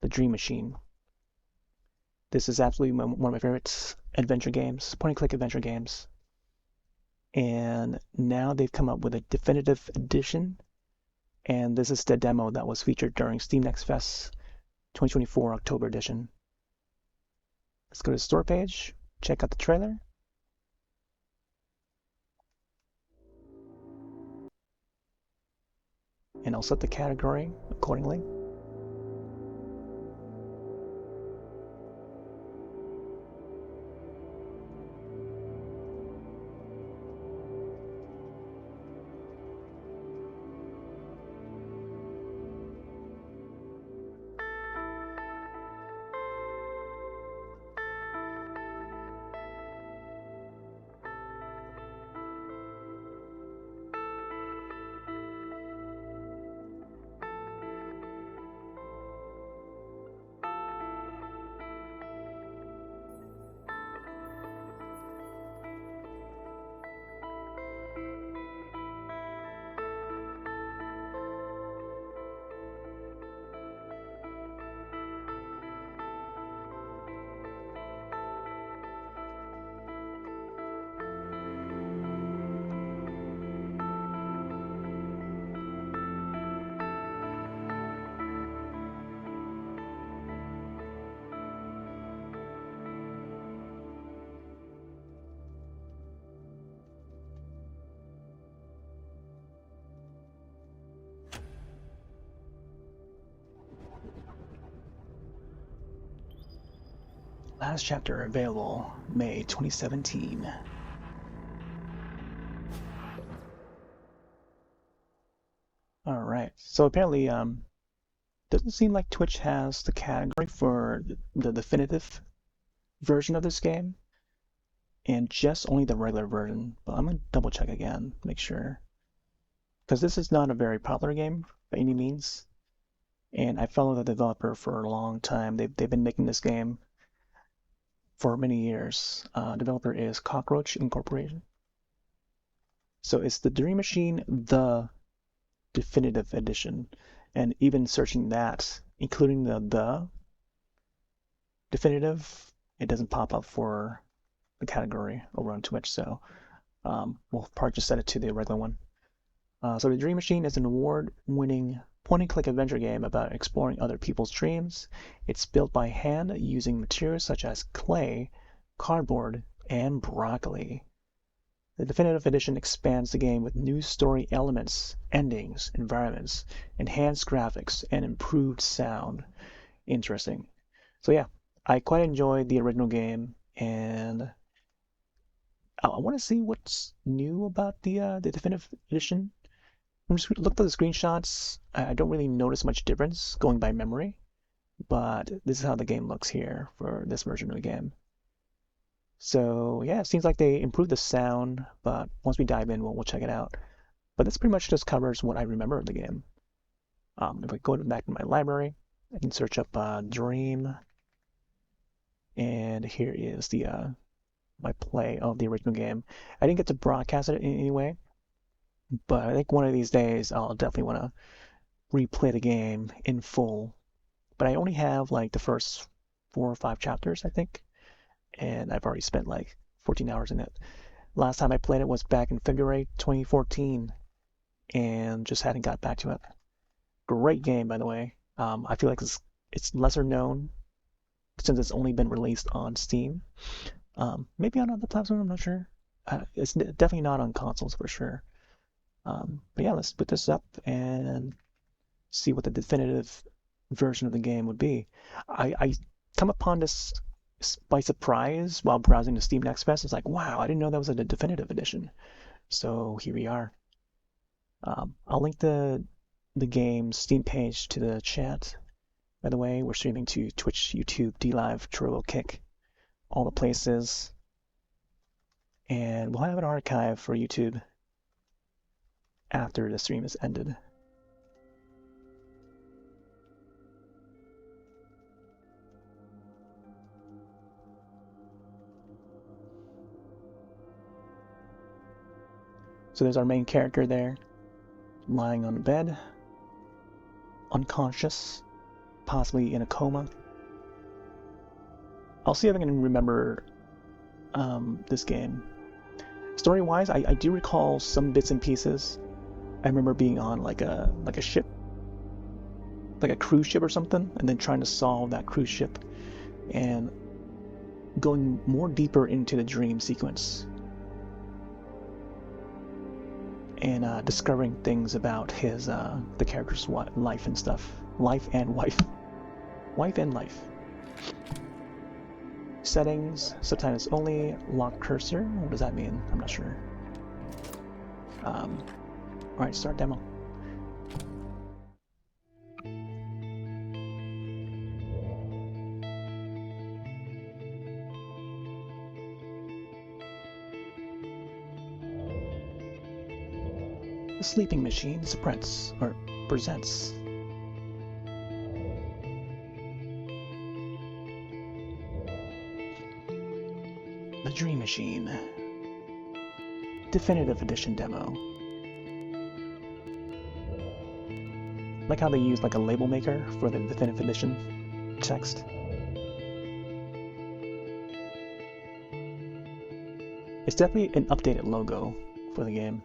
The Dream Machine. This is absolutely one of my favorite adventure games, point-and-click adventure games. And now they've come up with a definitive edition, and this is the demo that was featured during Steam Next Fest 2024 October edition. Let's go to the store page, check out the trailer. And I'll set the category accordingly. Last chapter available May 2017. All right. So apparently, doesn't seem like Twitch has the category for the definitive version of this game, and just only the regular version. But I'm gonna double check again, make sure, because this is not a very popular game by any means. And I followed the developer for a long time. They've been making this game for many years. Developer is Cockroach Incorporation. So it's the Dream Machine, the definitive edition. And even searching that, including the definitive, it doesn't pop up for the category over on Twitch. So we'll probably just set it to the regular one. So the Dream Machine is an award-winning point-and-click adventure game about exploring other people's dreams. It's built by hand using materials such as clay, cardboard, and broccoli. The definitive edition expands the game with new story elements, endings, environments, enhanced graphics, and improved sound. Interesting. So yeah, I quite enjoyed the original game, and I want to see what's new about the definitive edition. I just looked at the screenshots. I don't really notice much difference going by memory, but this is how the game looks here for this version of the game. So yeah, it seems like they improved the sound, but once we dive in, we'll check it out. But this pretty much just covers what I remember of the game. If I go back to my library, I can search up Dream, and here is the my play of the original game. I didn't get to broadcast it in any way, but I think one of these days I'll definitely want to replay the game in full. But I only have like the first 4 or 5 chapters, I think, and I've already spent like 14 hours in it. Last time I played it was back in February 2014, and just hadn't got back to it. Great game, by the way. I feel like it's lesser known since it's only been released on Steam. Maybe on other platforms, I'm not sure. It's definitely not on consoles for sure. But yeah, let's put this up and see what the definitive version of the game would be. I come upon this by surprise while browsing the Steam Next Fest. It's like, wow, I didn't know that was a definitive edition. So here we are. I'll link the game's Steam page to the chat. By the way, we're streaming to Twitch, YouTube, DLive, Trovo, Kick, all the places. And we'll have an archive for YouTube after the stream is ended. So there's our main character there, lying on the bed, unconscious. possibly in a coma. I'll see if I can remember this game. Story-wise, I do recall some bits and pieces. I remember being on like a ship, like a cruise ship or something, and then trying to solve that cruise ship and going more deeper into the dream sequence and discovering things about his the character's life and stuff. Life and wife. Wife and life. Settings, subtitles only, lock cursor. What does that mean? I'm not sure. Alright, start demo. The Sleeping Machine presents. The Dream Machine. Definitive Edition demo. Like how they use like a label maker for the Definitive Edition text. It's definitely an updated logo for the game.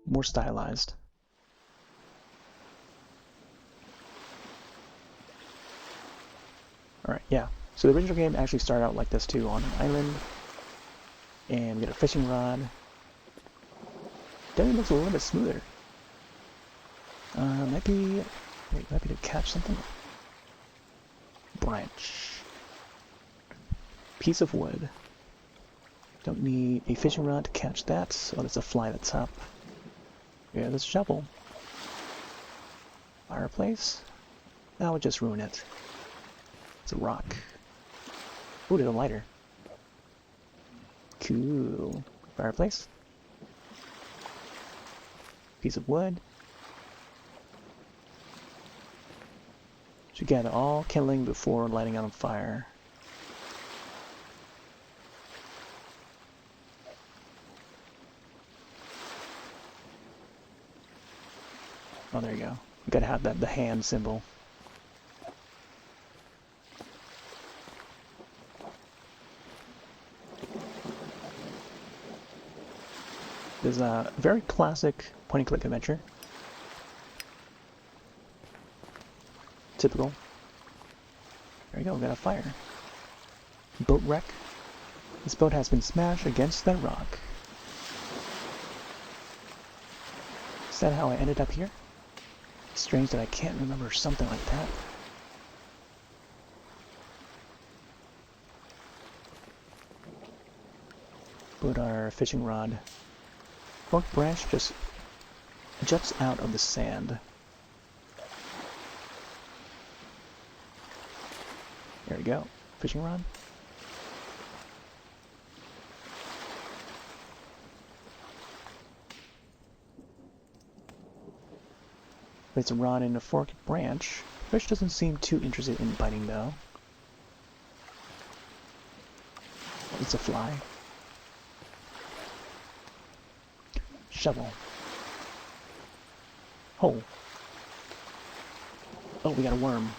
More stylized. Alright, yeah. So the original game actually started out like this too, on an island. And we got a fishing rod. Definitely looks a little bit smoother. Might be to catch something. Branch. Piece of wood. Don't need a fishing rod to catch that. Oh, there's a fly that's up. Yeah, there's a shovel. Fireplace. That would just ruin it. It's a rock. Ooh, there's a lighter. Cool. Fireplace. Piece of wood. Should get all kindling before lighting on fire. Oh, there you go. You gotta have the hand symbol. There's a very classic point-and-click adventure. Typical. There you go, we got a fire. Boat wreck. This boat has been smashed against that rock. Is that how I ended up here? Strange that I can't remember something like that. Put our fishing rod. Fork branch just juts out of the sand. There we go. Fishing rod. Place a rod in a forked branch. Fish doesn't seem too interested in biting though. It's a fly. Shovel. Hole. Oh, we got a worm.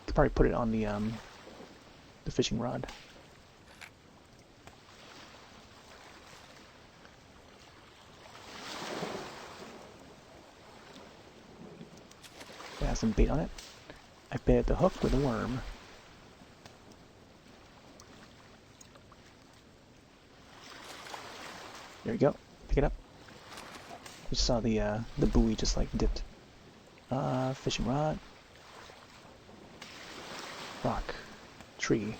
Could probably put it on the fishing rod. It has some bait on it. I bait the hook with a worm. There you go. Pick it up. You saw the buoy just like dipped. Fishing rod. Rock. Tree.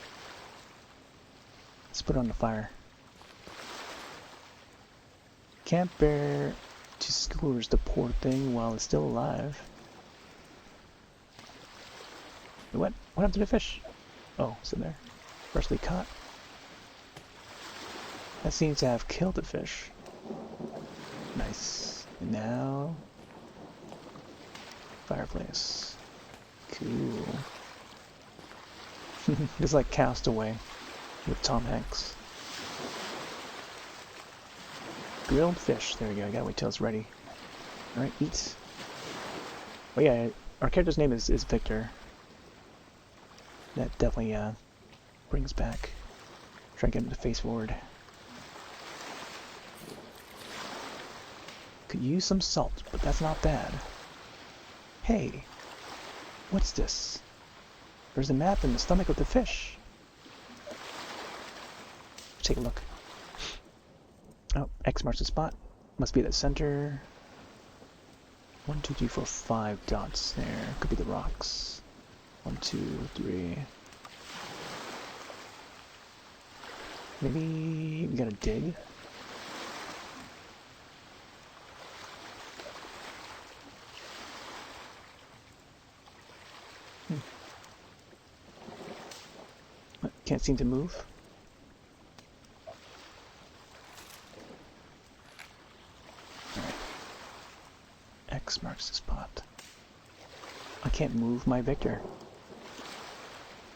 Let's put it on the fire. Can't bear to scourge the poor thing while it's still alive. What happened to the fish? Oh, it's in there. Freshly caught. That seems to have killed the fish. Nice. And now... fireplace. Cool. Just like Castaway with Tom Hanks. Grilled fish. There we go. I gotta wait till it's ready. Alright, eat. Oh yeah, our character's name is Victor. That definitely brings back. Try to get him to face forward. Could use some salt, but that's not bad. Hey, what's this? There's a map in the stomach of the fish. Take a look. Oh, X marks the spot. Must be the center. 1, 2, 3, 4, 5 dots there. Could be the rocks. 1, 2, 3. Maybe we gotta dig. Can't seem to move. Alright. X marks the spot. I can't move my Victor.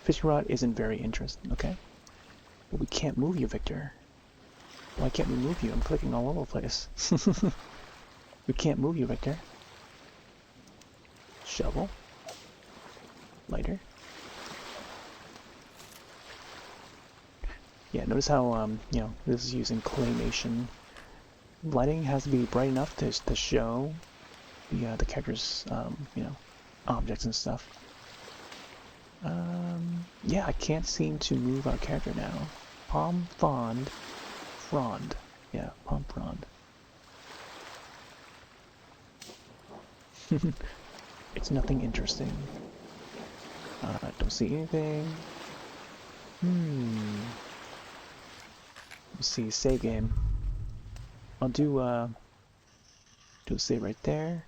Fishing rod isn't very interesting, okay? But we can't move you, Victor. Why can't we move you? I'm clicking all over the place. We can't move you, Victor. Shovel. Lighter. Yeah, notice how, you know, this is using claymation. Lighting has to be bright enough to show the character's, you know, objects and stuff. Yeah, I can't seem to move our character now. Palm Frond. Frond. Yeah, Palm Frond. It's nothing interesting. I don't see anything. Let's see, save game. I'll do a save right there.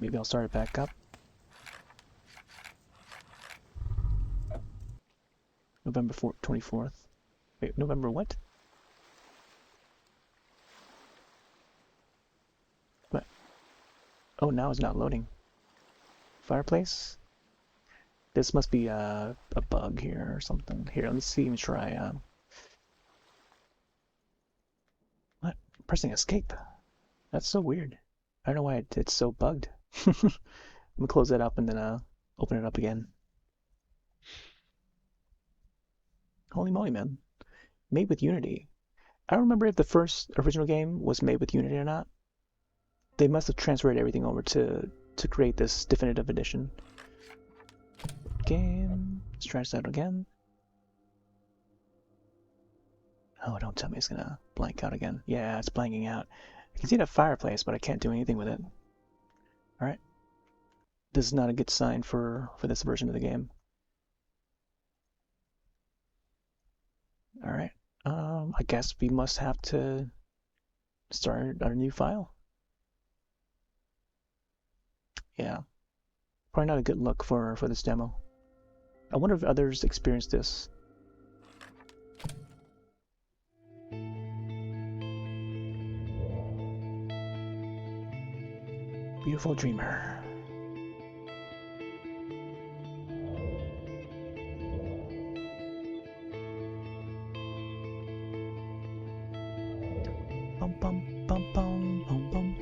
Maybe I'll start it back up. November 24th. Wait, November what? What? Oh, now it's not loading. Fireplace? This must be a bug here or something. Here, let me see. Let me try. What? Pressing escape. That's so weird. I don't know why it's so bugged. Let me close that up and then open it up again. Holy moly, man. Made with Unity. I don't remember if the first original game was made with Unity or not. They must have transferred everything over to create this definitive edition. Game. Let's try this out again. Oh, don't tell me it's gonna blank out again. Yeah, it's blanking out. I can see that fireplace, but I can't do anything with it. Alright. This is not a good sign for this version of the game. Alright. I guess we must have to start our new file. Yeah. Probably not a good look for this demo. I wonder if others experienced this. Beautiful dreamer. Bum bum bum bum bum bum.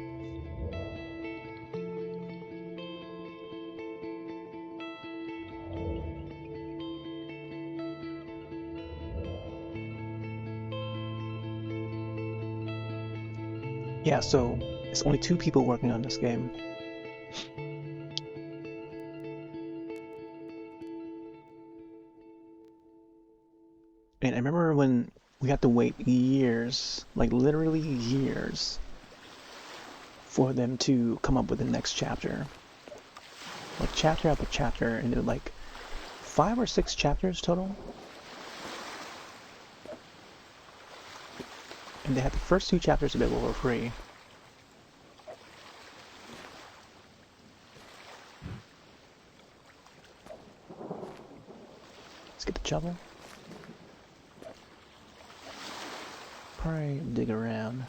Yeah, so it's only 2 people working on this game. And I remember when we had to wait years, like literally years, for them to come up with the next chapter. Like chapter after chapter, and they're like 5 or 6 chapters total. And they had the first 2 chapters available for free. Let's get the shovel. Probably dig around.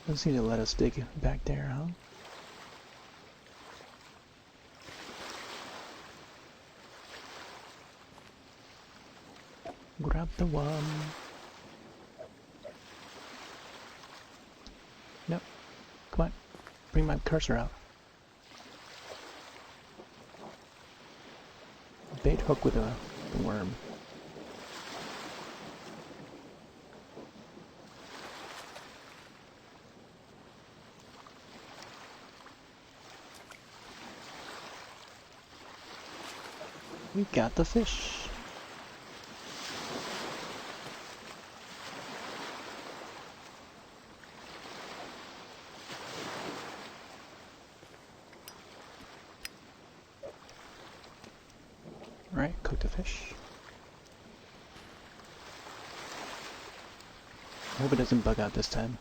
Doesn't seem to let us dig back there, huh? Grab the worm. Nope. Come on. Bring my cursor out. Bait hook with a worm. We got the fish. Alright, cook the fish. I hope it doesn't bug out this time.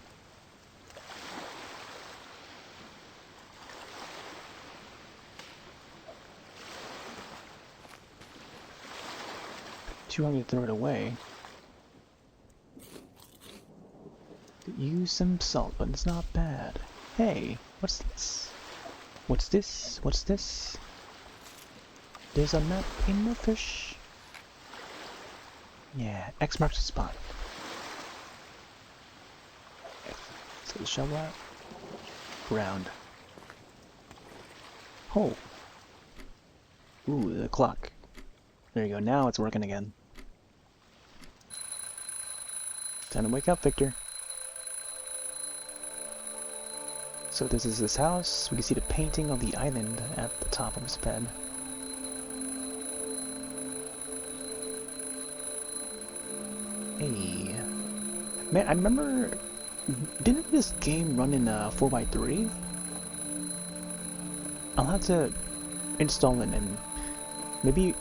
Too hungry to throw it away. Use some salt, but it's not bad. Hey, what's this? What's this? What's this? There's a map in the fish. Yeah, X marks the spot. Let's get the shovel out. Ground. Hole. Ooh, the clock. There you go, now it's working again. Time to wake up, Victor. So this is his house. We can see the painting of the island at the top of his bed. Hey. Man, I remember... Didn't this game run in 4x3? I'll have to install it and maybe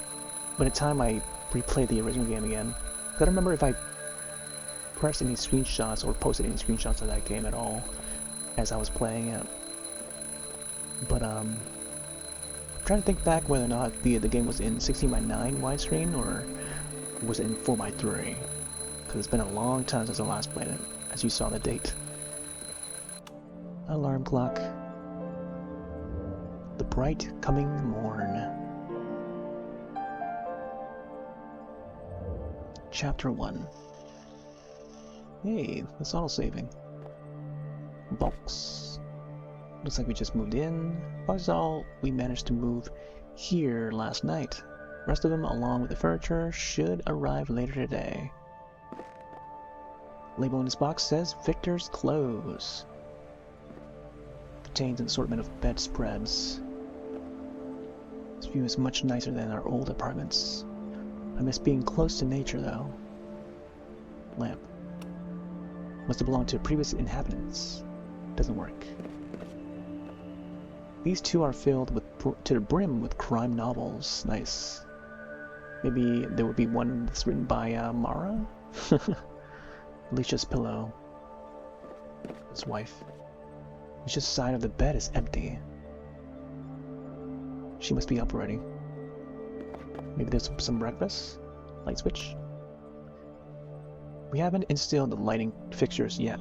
by the time I replay the original game again. I don't remember if I pressed any screenshots or posted any screenshots of that game at all as I was playing it. But I'm trying to think back whether or not the game was in 16:9 widescreen or was it in 4x3. Because it's been a long time since I last played it, as you saw the date. Alarm clock. The bright coming morn. Chapter 1. Hey, that's auto-saving. Box. Looks like we just moved in. That's all we managed to move here last night. Rest of them, along with the furniture, should arrive later today. Label in this box says Victor's Clothes. Contains an assortment of bedspreads. This view is much nicer than our old apartments. I miss being close to nature, though. Lamp. Must have belonged to previous inhabitants. Doesn't work. These two are filled with to the brim with crime novels. Nice. Maybe there would be one that's written by Mara? Alicia's pillow. His wife. Alicia's side of the bed is empty. She must be up already. Maybe there's some breakfast? Light switch? We haven't installed the lighting fixtures yet.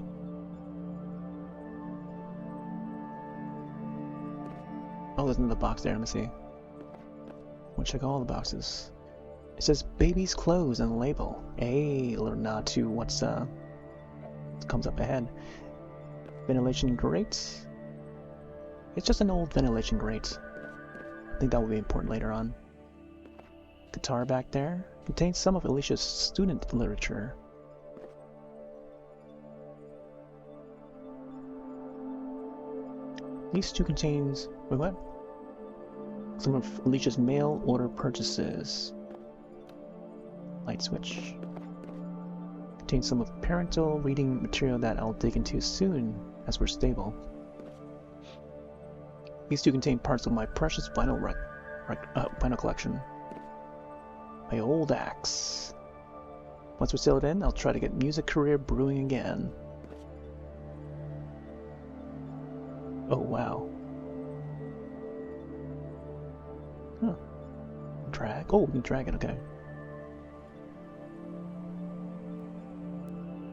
Oh, there's another box there, let me see. We'll check all the boxes. It says baby's clothes on the label. Hey, a little nod to what comes up ahead. Ventilation grate. It's just an old ventilation grate. I think that will be important later on. Guitar back there contains some of Alicia's student literature. These two contains... Wait, what? Some of Alicia's mail order purchases. Light switch. Contains some of parental reading material that I'll dig into soon, as we're stable. These two contain parts of my precious vinyl collection. My old axe. Once we're settled in, I'll try to get music career brewing again. Oh, wow. Huh. Drag? Oh, we can drag it, okay.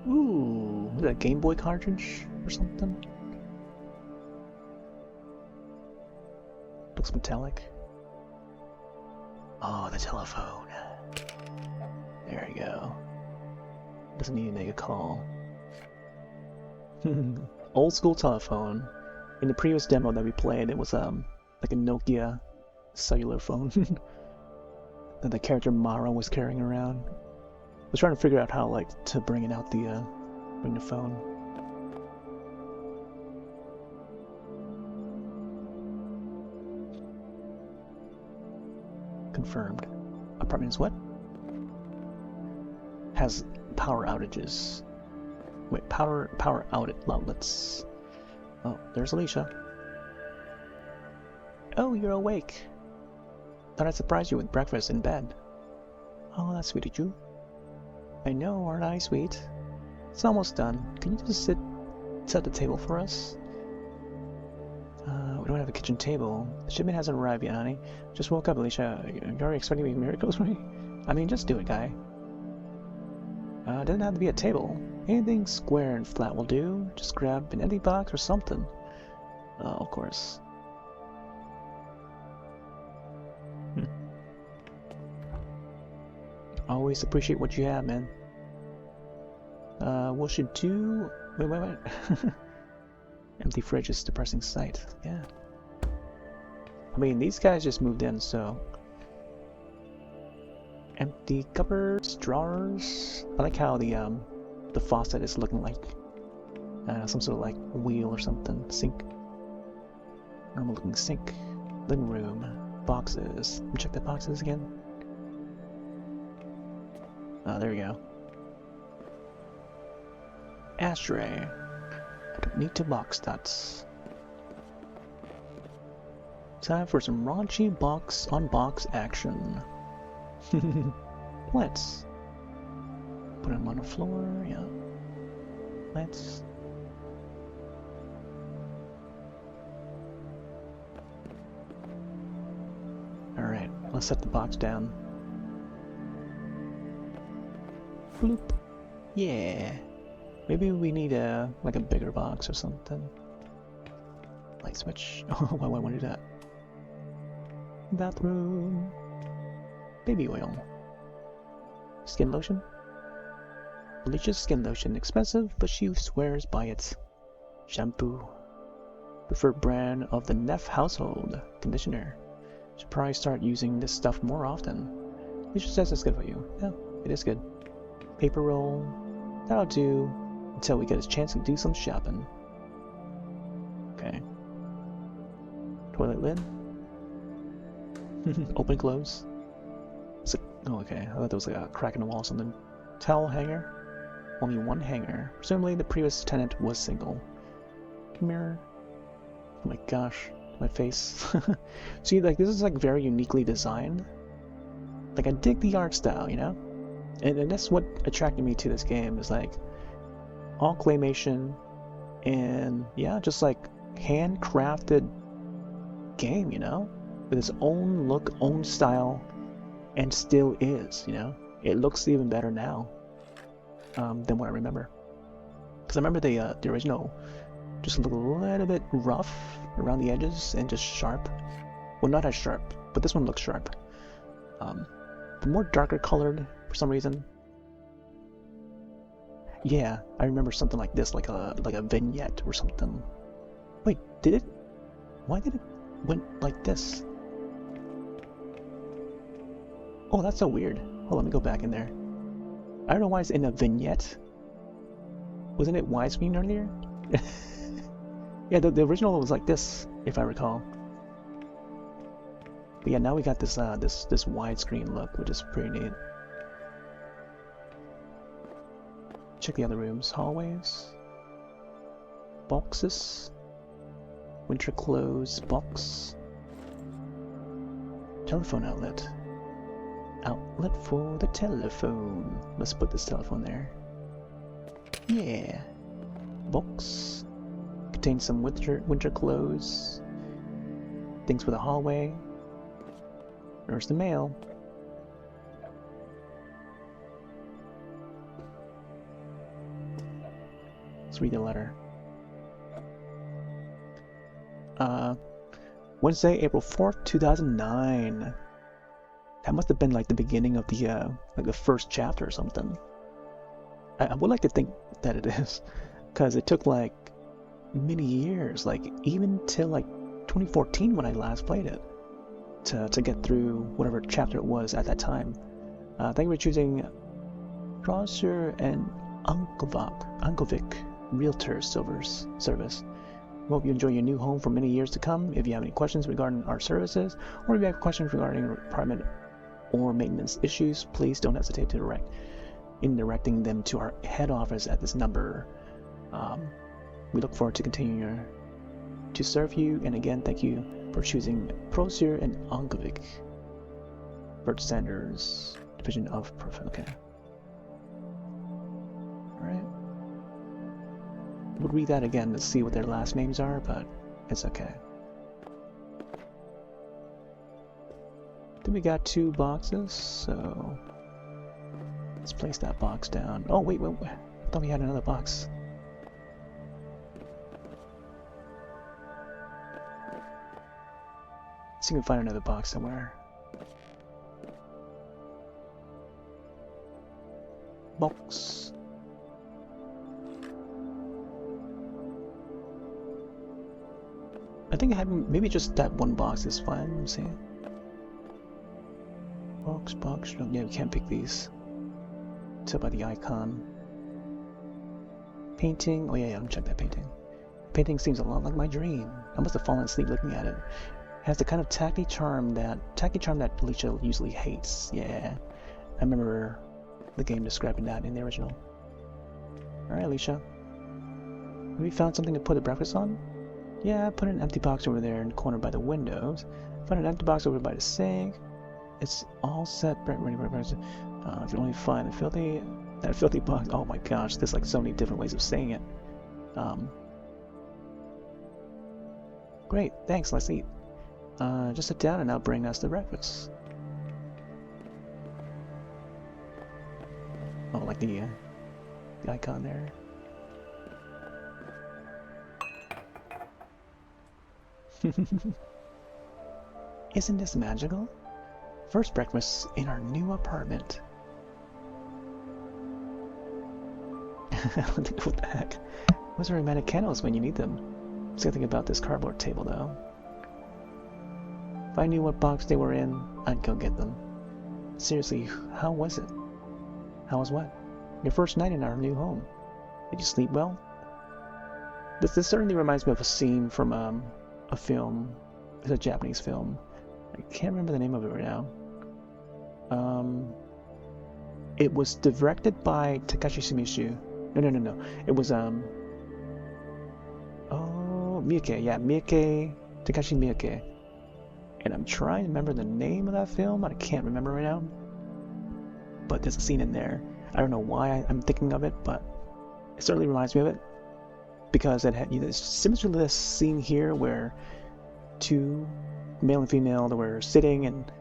Ooh, is that a Game Boy cartridge or something? Looks metallic. Oh, the telephone. There you go. Doesn't need to make a call. Old school telephone. In the previous demo that we played, it was like a Nokia cellular phone that the character Mara was carrying around. I was trying to figure out how like to bring it out bring the phone. Confirmed. Apartment is what? Has power outages. Wait, power outlets. Oh, there's Alicia. Oh, you're awake. Thought I'd surprise you with breakfast in bed. Oh, that's sweet of you. I know, aren't I sweet? It's almost done. Can you just set the table for us? We don't have a kitchen table. The shipment hasn't arrived yet, honey. Just woke up, Alicia. You're already expecting me miracles from me? I mean, just do it, guy. Doesn't have to be a table. Anything square and flat will do. Just grab an empty box or something. Oh, of course. Always appreciate what you have, man. What should do? Wait. Empty fridge is a depressing sight. Yeah. I mean, these guys just moved in, so. Empty cupboards, drawers. I like how the faucet is looking like some sort of like wheel or something. Sink. Normal looking sink. Living room. Boxes. Let me check the boxes again. There we go. Ashtray. I don't need to box that. Time for some raunchy box-on-box action. Let's put them on the floor, yeah. Let's. Alright, let's set the box down. Bloop. Yeah. Maybe we need like a bigger box or something. Light switch. Oh, why would I want to do that? Bathroom. Baby oil. Skin lotion. Delicious skin lotion. Expensive, but she swears by it. Shampoo. Preferred brand of the Neff household. Conditioner. Should probably start using this stuff more often. Alicia says it's good for you. Yeah, it is good. Paper roll. That'll do until we get a chance to do some shopping. Okay. Toilet lid. Open, close. Oh, okay. I thought there was like a crack in the wall or something. Towel hanger. Only one hanger. Presumably the previous tenant was single. Mirror. Oh my gosh. My face. See, like, this is like very uniquely designed. Like, I dig the art style, you know? And that's what attracted me to this game, is like all claymation and yeah, just like handcrafted game, you know? With its own look, own style, and still is, you know? It looks even better now than what I remember. Because I remember the original just looked a little bit rough around the edges and just sharp. Well, not as sharp, but this one looks sharp. But more darker colored for some reason. Yeah, I remember something like this, like a vignette or something. Wait, did it? Why did it went like this? Oh, that's so weird. Hold on, let me go back in there. I don't know why it's in a vignette. Wasn't it widescreen earlier? Yeah, the original was like this, if I recall. But yeah, now we got this this widescreen look, which is pretty neat. Check the other rooms. Hallways. Boxes. Winter clothes box. Telephone outlet. Outlet for the telephone. Let's put this telephone there. Yeah. Box. Contains some winter clothes. Things for the hallway. There's the mail. Let's read the letter. Wednesday, April 4th, 2009. That must have been like the beginning of the first chapter or something. I would like to think that it is, because it took like many years, like even till like 2014 when I last played it, to get through whatever chapter it was at that time. Thank you for choosing Crosser and Unkovic Realtor Service. We hope you enjoy your new home for many years to come. If you have any questions regarding our services, or if you have questions regarding apartment or maintenance issues, please don't hesitate to directing them to our head office at this number. We look forward to continuing to serve you, and again, thank you for choosing Prosier and Onkovic, Bert Sanders, Division of Profit. Okay. Alright. We'll read that again to see what their last names are, but it's okay. Then we got 2 boxes, so let's place that box down. Oh, wait. I thought we had another box. Let's see if we can find another box somewhere. Box. I think I have maybe just that one box is fine. Let me see. Box. No, yeah, we can't pick these. Tell by the icon. Painting. Oh yeah, I'm check that painting. Painting seems a lot like my dream. I must have fallen asleep looking at it. It has the kind of tacky charm that Alicia usually hates. Yeah, I remember the game describing that in the original. All right, Alicia. Have you found something to put the breakfast on? Yeah, put an empty box over there in the corner by the windows. Found an empty box over by the sink. It's all set, ready for breakfast. If you only find that filthy box. Oh my gosh, there's like so many different ways of saying it. Great, thanks, let's eat. Just sit down and I'll bring us the breakfast. Oh, like the icon there. Isn't this magical? First breakfast in our new apartment. What the heck? What's the romantic candles when you need them? Something about this cardboard table though. If I knew what box they were in, I'd go get them. Seriously, how was it? How was what? Your first night in our new home. Did you sleep well? This certainly reminds me of a scene from a film. It's a Japanese film. I can't remember the name of it right now. It was directed by Takashi Shimizu. No. It was Miyake. Yeah, Takashi Miyake. And I'm trying to remember the name of that film. I can't remember right now. But there's a scene in there. I don't know why I'm thinking of it, but it certainly reminds me of it. Because it had it's similar to this scene here where 2 male and female that were sitting and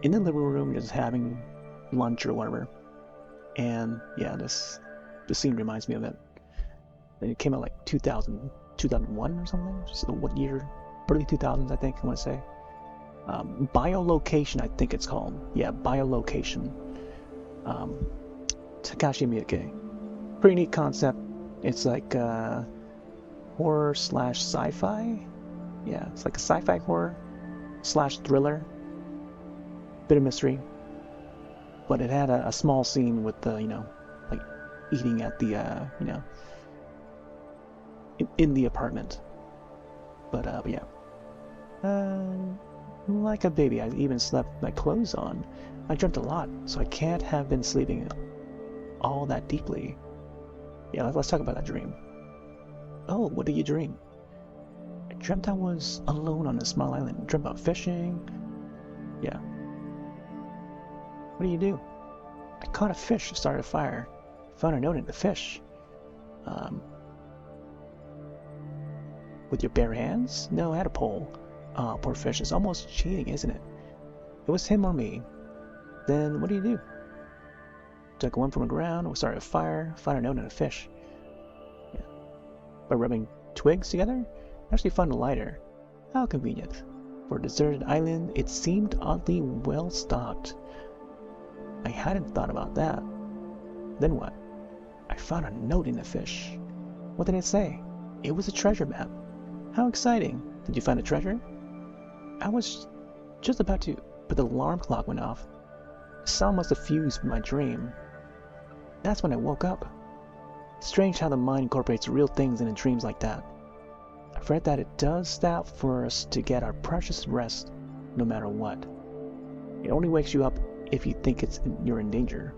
in the living room just having lunch or whatever. And yeah, the scene reminds me of it. And it came out like 2001 or something. So what year? Early 2000s, I think. I want to say. Biolocation, I think it's called. Yeah, Biolocation. Takashi Miike. Pretty neat concept. It's like horror / sci-fi. Yeah, it's like a sci-fi horror / thriller. Bit of mystery. But it had a small scene with the, like eating at the, in the apartment. But yeah. Like a baby, I even slept with my clothes on. I dreamt a lot, so I can't have been sleeping all that deeply. Yeah, let's talk about that dream. Oh, what did you dream? I dreamt I was alone on a small island. Dreamt about fishing. Yeah. What do you do? I caught a fish, started a fire. Found a note in the fish. With your bare hands? No, I had a pole. Oh, poor fish. It's almost cheating, isn't it? It was him or me. Then what do you do? Took one from the ground, started a fire, found a note and a fish. Yeah. By rubbing twigs together? Actually found a lighter. How convenient. For a deserted island, it seemed oddly well stocked. I hadn't thought about that. Then what? I found a note in the fish. What did it say? It was a treasure map. How exciting! Did you find a treasure? I was just about to, but the alarm clock went off. The sound must have fused with my dream. That's when I woke up. Strange how the mind incorporates real things into dreams like that. I've read that it does that for us to get our precious rest, no matter what. It only wakes you up if you think you're in danger.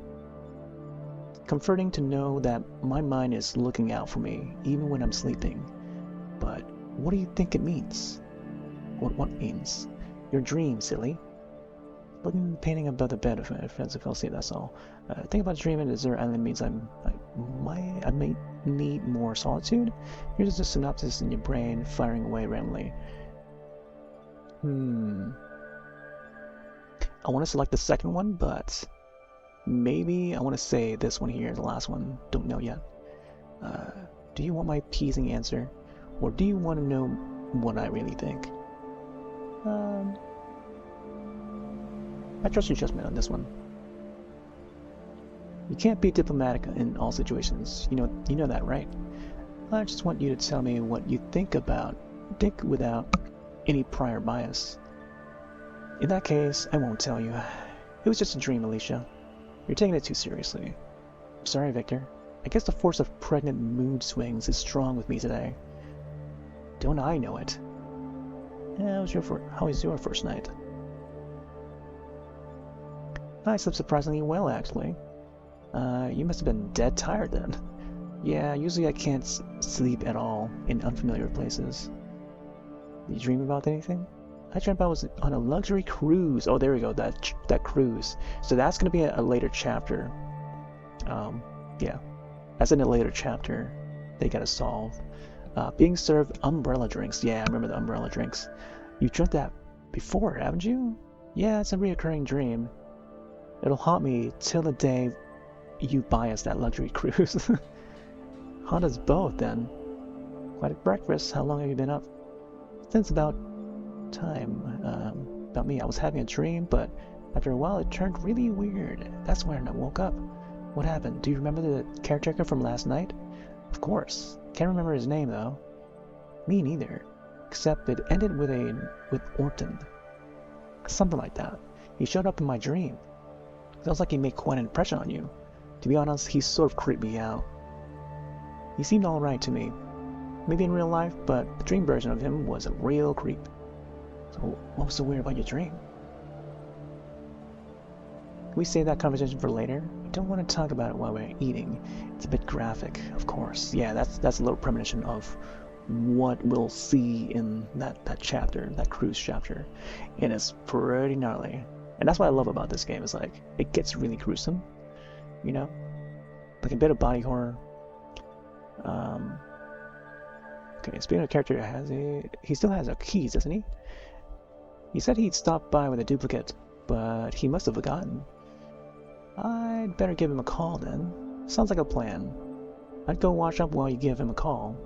Comforting to know that my mind is looking out for me, even when I'm sleeping. But what do you think it means? What means? Your dream, silly. Looking at the painting above the bed if I fell asleep, that's all. Think about dreaming a desert island means I may need more solitude. Here's a synopsis in your brain firing away randomly. I want to select the second one, but maybe I want to say this one here, the last one. Don't know yet. Do you want my teasing answer? Or do you want to know what I really think? I trust your judgment on this one. You can't be diplomatic in all situations. You know that, right? I just want you to tell me what you think without any prior bias. In that case, I won't tell you. It was just a dream, Alicia. You're taking it too seriously. I'm sorry, Victor. I guess the force of pregnant mood swings is strong with me today. Don't I know it? How was your first night? I slept surprisingly well, actually. You must have been dead tired then. Yeah, usually I can't sleep at all in unfamiliar places. Did you dream about anything? I dreamt I was on a luxury cruise. Oh, there we go, that cruise. So that's going to be a later chapter. Yeah, that's in a later chapter they got to solve. Being served umbrella drinks. Yeah, I remember the umbrella drinks. You've dreamt that before, haven't you? Yeah, it's a reoccurring dream. It'll haunt me till the day you buy us that luxury cruise. Haunt us both, then. Quite at breakfast. How long have you been up? Since about time. About me. I was having a dream, but after a while it turned really weird. That's when I woke up. What happened? Do you remember the caretaker from last night? Of course. Can't remember his name, though. Me neither. Except it ended with Orton. Something like that. He showed up in my dream. Sounds like he made quite an impression on you. To be honest, he sort of creeped me out. He seemed alright to me. Maybe in real life, but the dream version of him was a real creep. So what was so weird about your dream? Can we save that conversation for later? I don't want to talk about it while we're eating. It's a bit graphic, of course. Yeah, that's a little premonition of what we'll see in that chapter, that cruise chapter. And it's pretty gnarly. And that's what I love about this game, is like, it gets really gruesome, you know? Like a bit of body horror. Okay, speaking of character, he still has a keys, doesn't he? He said he'd stop by with a duplicate, but he must have forgotten. I'd better give him a call then. Sounds like a plan. I'd go wash up while you give him a call.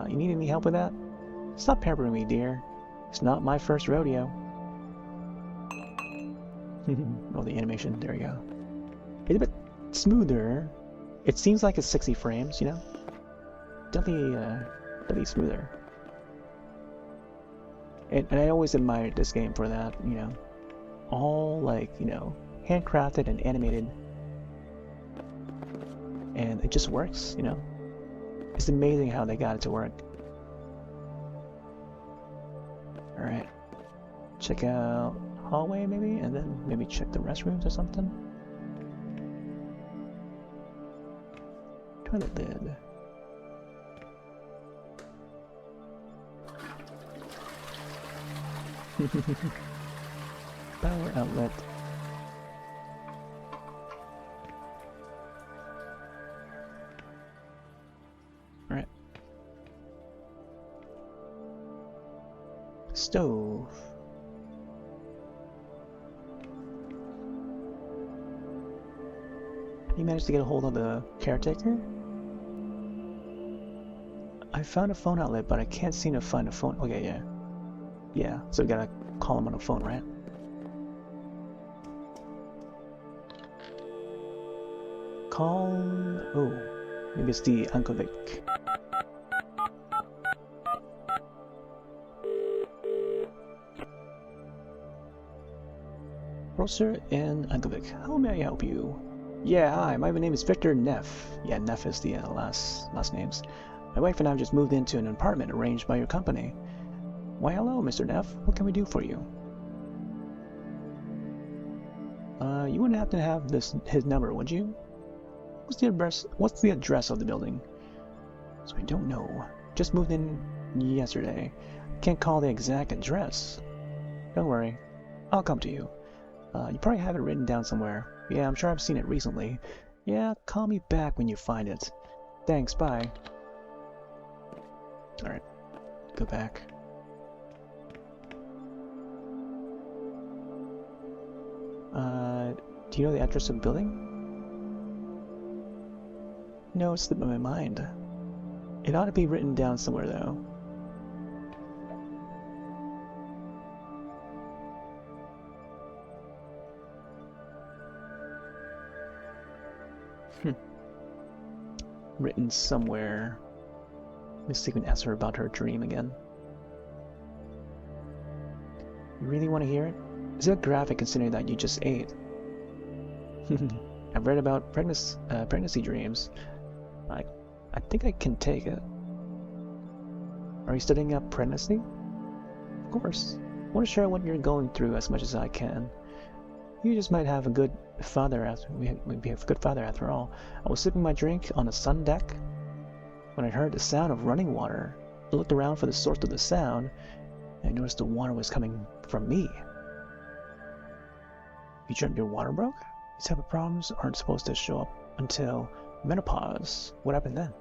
You need any help with that? Stop pampering me, dear. It's not my first rodeo. Oh, the animation. There we go. It's a bit smoother. It seems like it's 60 frames, you know? Definitely smoother. And I always admired this game for that, you know? All, like, you know, handcrafted and animated. And it just works, you know? It's amazing how they got it to work. Alright. Check out hallway maybe, and then maybe check the restrooms or something. Toilet lid. Power outlet. Alright. Stove. You managed to get a hold of the caretaker? I found a phone outlet, but I can't seem to find a phone. Okay, yeah. Yeah, so we gotta call him on the phone, right? Call... Oh, maybe it's the Ankovic. Grocer in Ankovic. How may I help you? Yeah, hi, my name is Victor Neff. Yeah, Neff is the last names. My wife and I just moved into an apartment arranged by your company. Why, hello, Mr. Neff. What can we do for you? You wouldn't happen to have his number, would you? What's the address of the building? So I don't know. Just moved in yesterday. Can't call the exact address. Don't worry. I'll come to you. You probably have it written down somewhere. Yeah, I'm sure I've seen it recently. Yeah, call me back when you find it. Thanks, bye. Alright, go back. Do you know the address of the building? No, it slipped my mind. It ought to be written down somewhere, though. Written somewhere. Let me see if we can ask her about her dream again. You really want to hear it? Is it graphic considering that you just ate? I've read about pregnancy dreams. I think I can take it. Are you studying up pregnancy? Of course. I want to share what you're going through as much as I can. You just might have a good father after we have a good father after all. I was sipping my drink on the sun deck when I heard the sound of running water. I looked around for the source of the sound, and I noticed the water was coming from me. You dreamt your water broke? These type of problems aren't supposed to show up until menopause. What happened then?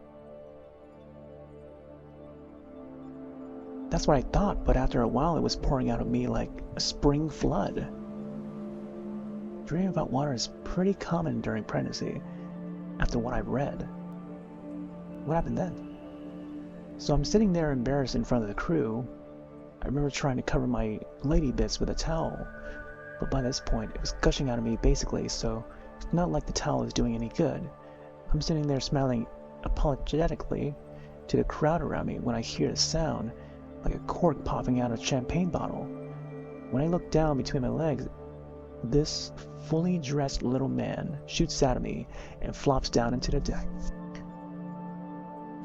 That's what I thought, but after a while it was pouring out of me like a spring flood. Dreaming about water is pretty common during pregnancy, after what I've read. What happened then? So I'm sitting there embarrassed in front of the crew. I remember trying to cover my lady bits with a towel, but by this point it was gushing out of me basically, so it's not like the towel is doing any good. I'm sitting there smiling apologetically to the crowd around me when I hear the sound, like a cork popping out of a champagne bottle. When I look down between my legs, this fully dressed little man shoots out of me and flops down into the deck.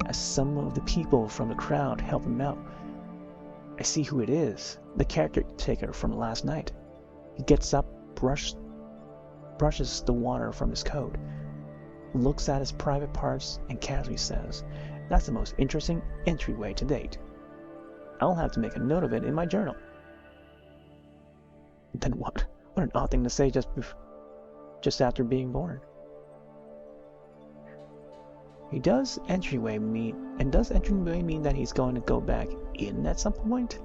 As some of the people from the crowd help him out, I see who it is, the caretaker from last night. He gets up, brushes the water from his coat, looks at his private parts, and casually says, "That's the most interesting entryway to date. I'll have to make a note of it in my journal." Then what? What an odd thing to say just after being born. Does entryway mean that he's going to go back in at some point?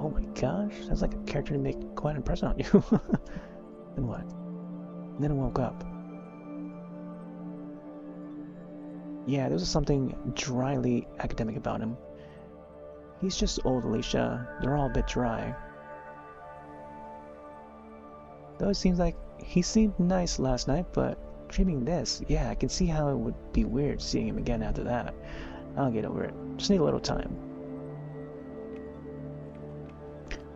Oh my gosh, that's like a character to make quite an impression on you. Then what? And then I woke up. Yeah, there was something dryly academic about him. He's just old, Alicia. They're all a bit dry. Though it seems like he seemed nice last night, but dreaming this, yeah, I can see how it would be weird seeing him again after that. I'll get over it. Just need a little time.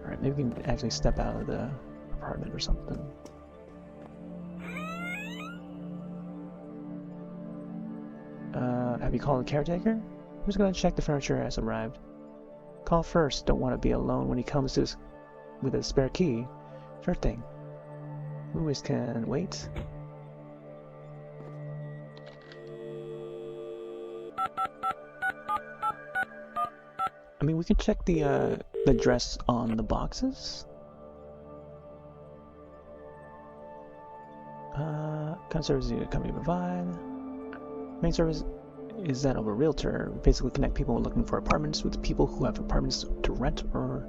Alright, maybe we can actually step out of the apartment or something. Have you called the caretaker? Who's gonna check the furniture has arrived? Call first. Don't want to be alone when he comes to with a spare key. Sure thing. Louis can wait. I mean, we can check the address on the boxes. Kind of service the company provide. Main service is that of a realtor. Basically connect people looking for apartments with people who have apartments to rent or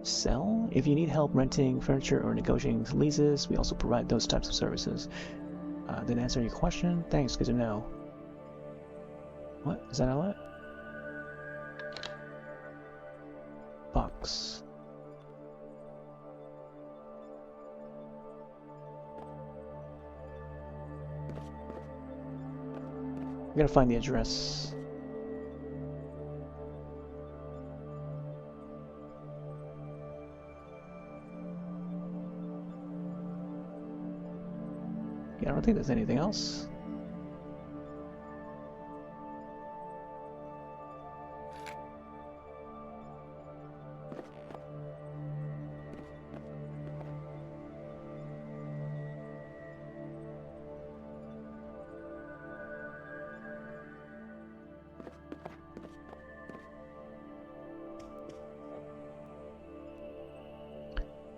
sell. If you need help renting furniture or negotiating leases, we also provide those types of services. Did I answer your question? Thanks, good to know. What? Is that all it? Box. I gotta find the address. Yeah, I don't think there's anything else.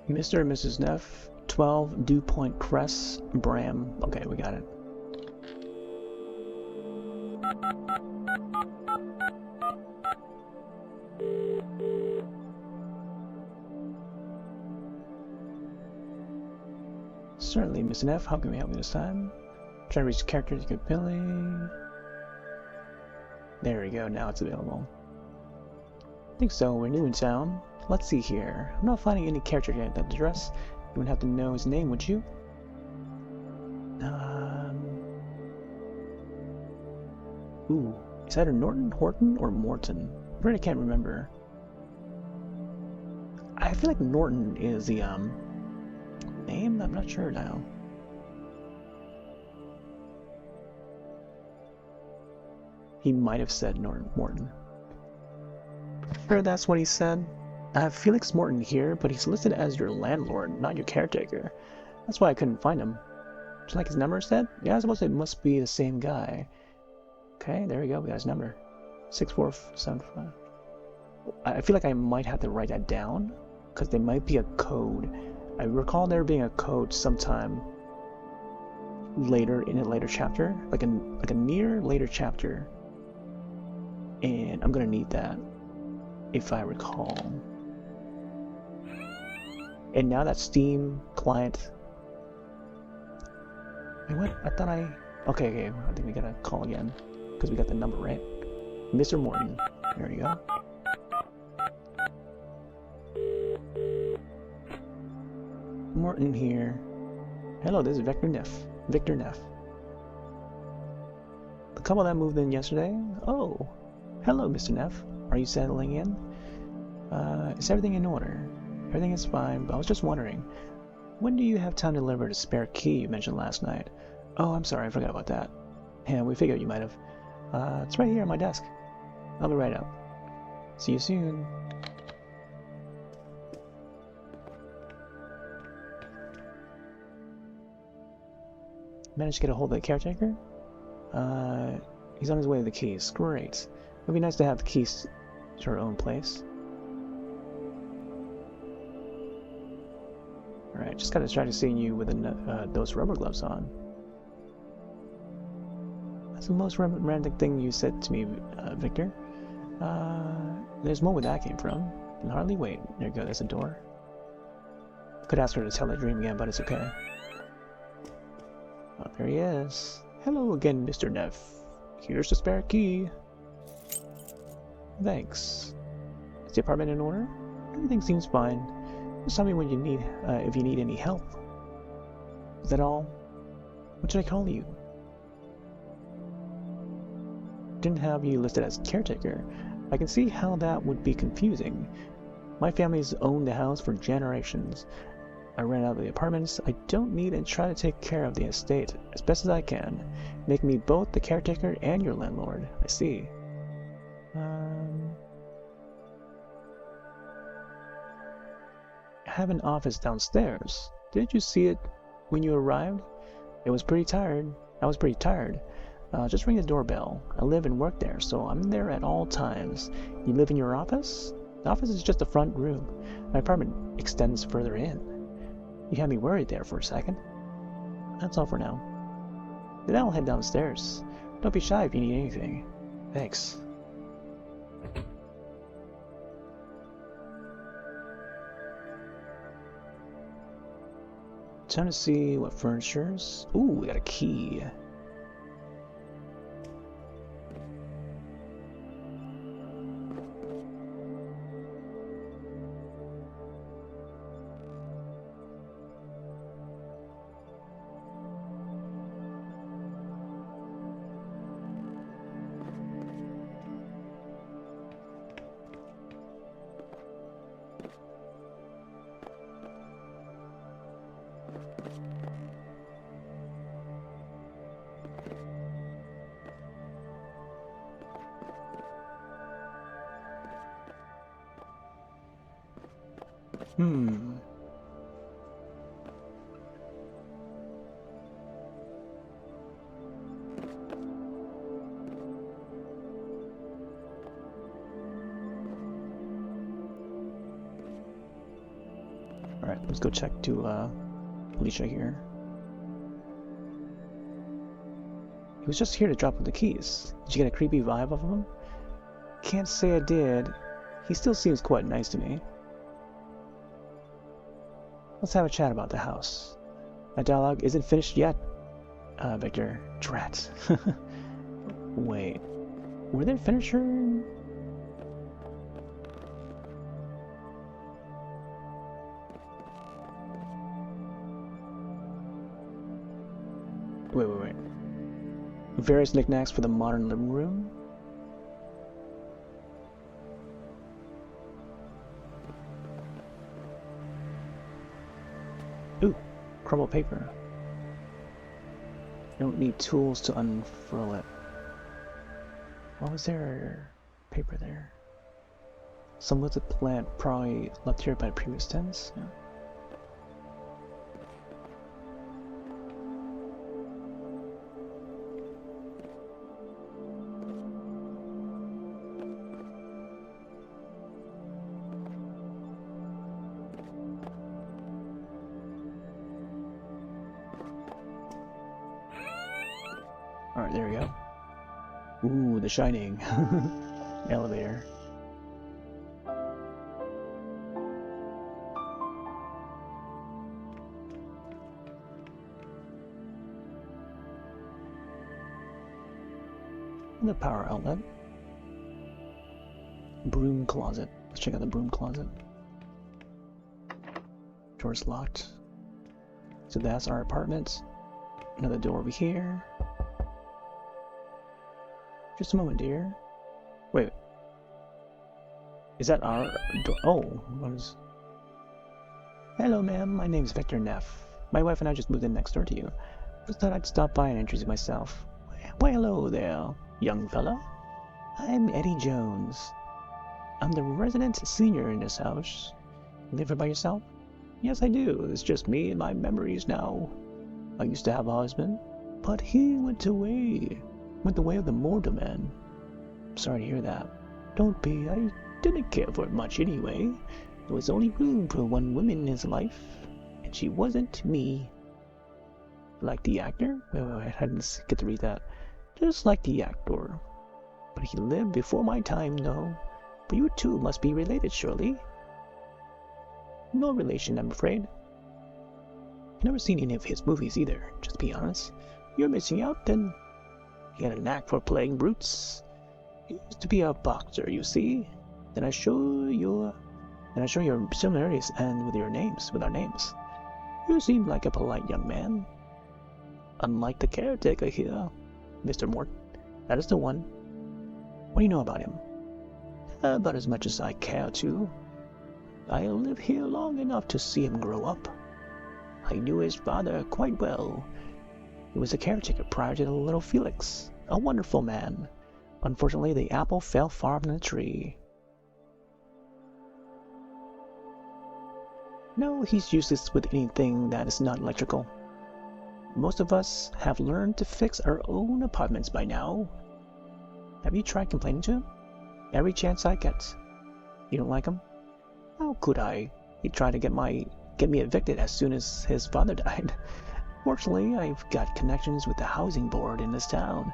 Mr. and Mrs. Neff, 12 Dew Point Crest, Bram. Okay, we got it. Certainly, Mr. Neff, how can we help you this time? Trying to reach characters capability. There we go, now it's available. I think so, we're new in town. Let's see here. I'm not finding any character yet at that address. You would have to know his name, would you? Ooh, is that a Norton, Horton, or Morton? I really can't remember. I feel like Norton is the, name? I'm not sure now. He might have said Morton. Sure, that's what he said. I have Felix Morton here, but he's listed as your landlord, not your caretaker. That's why I couldn't find him. Just like his number said? Yeah, I suppose it must be the same guy. Okay, there we go, we got his number. 6475. I feel like I might have to write that down, because there might be a code. I recall there being a code sometime later in a later chapter, like a near later chapter. And I'm gonna need that, if I recall. And now that Steam client... Wait, what? I thought I... Okay, I think we gotta call again, because we got the number right. Mr. Morton. There we go. Morton here. Hello, this is Victor Neff. The couple that moved in yesterday? Oh, hello, Mr. Neff. Are you settling in? Is everything in order? Everything is fine, but I was just wondering, when do you have time to deliver the spare key you mentioned last night? Oh, I'm sorry, I forgot about that. Yeah, we figured you might have. It's right here on my desk. I'll be right up. See you soon. Managed to get a hold of the caretaker? He's on his way to the keys. Great. It'd be nice to have the keys to our own place. Alright, just got distracted seeing you with those rubber gloves on. That's the most romantic thing you said to me, Victor. There's more where that came from. Can hardly wait. There you go, there's a door. Could ask her to tell that dream again, but it's okay. Oh, there he is. Hello again, Mr. Neff. Here's the spare key. Thanks. Is the apartment in order? Everything seems fine. Just tell me when you need, if you need any help. Is that all? What should I call you? Didn't have you listed as caretaker. I can see how that would be confusing. My family's owned the house for generations. I rent out the apartments I don't need and try to take care of the estate as best as I can, making me both the caretaker and your landlord. I see. I have an office downstairs. Didn't you see it when you arrived? I was pretty tired. Just ring the doorbell. I live and work there, so I'm there at all times. You live in your office? The office is just the front room. My apartment extends further in. You had me worried there for a second. That's all for now. Then I'll head downstairs. Don't be shy if you need anything. Thanks. Time to see what furnitures. Ooh, we got a key. Hmm. Alright, let's go check to Alicia here. He was just here to drop off the keys. Did you get a creepy vibe off of him? Can't say I did. He still seems quite nice to me. Let's have a chat about the house. My dialogue isn't finished yet. Victor. Drat. Wait. Were there finisher? Wait. Various knickknacks for the modern living room? Ooh, crumpled paper. You don't need tools to unfurl it. Why was there paper there? Some wilted plant probably left here by previous tenants. Yeah. Alright, there we go. Ooh, The Shining. Elevator. The power outlet. Broom closet. Let's check out the broom closet. Door's locked. So that's our apartment. Another door over here. Just a moment, dear. Wait. Is that our door? Oh, what is... Hello, ma'am. My name's Victor Neff. My wife and I just moved in next door to you. Just thought I'd stop by and introduce myself. Why, hello there, young fella. I'm Eddie Jones. I'm the resident senior in this house. Live here by yourself? Yes, I do. It's just me and my memories now. I used to have a husband, but he went away. Went the way of the mortal man. Sorry to hear that. Don't be. I didn't care for it much anyway. There was only room for one woman in his life, and she wasn't me. Like the actor? Wait, I didn't get to read that. Just like the actor. But he lived before my time, though. But you two must be related, surely? No relation, I'm afraid. I've never seen any of his movies either, just to be honest. You're missing out, then. He had a knack for playing brutes. He used to be a boxer, you see. Then I show your similarities and with our names. You seem like a polite young man. Unlike the caretaker here, Mr. Morton. That is the one. What do you know about him? About as much as I care to. I lived here long enough to see him grow up. I knew his father quite well. He was a caretaker prior to the little Felix, a wonderful man. Unfortunately, the apple fell far from the tree. No, he's useless with anything that is not electrical. Most of us have learned to fix our own apartments by now. Have you tried complaining to him? Every chance I get. You don't like him? How could I? He tried to get me evicted as soon as his father died. Fortunately, I've got connections with the housing board in this town.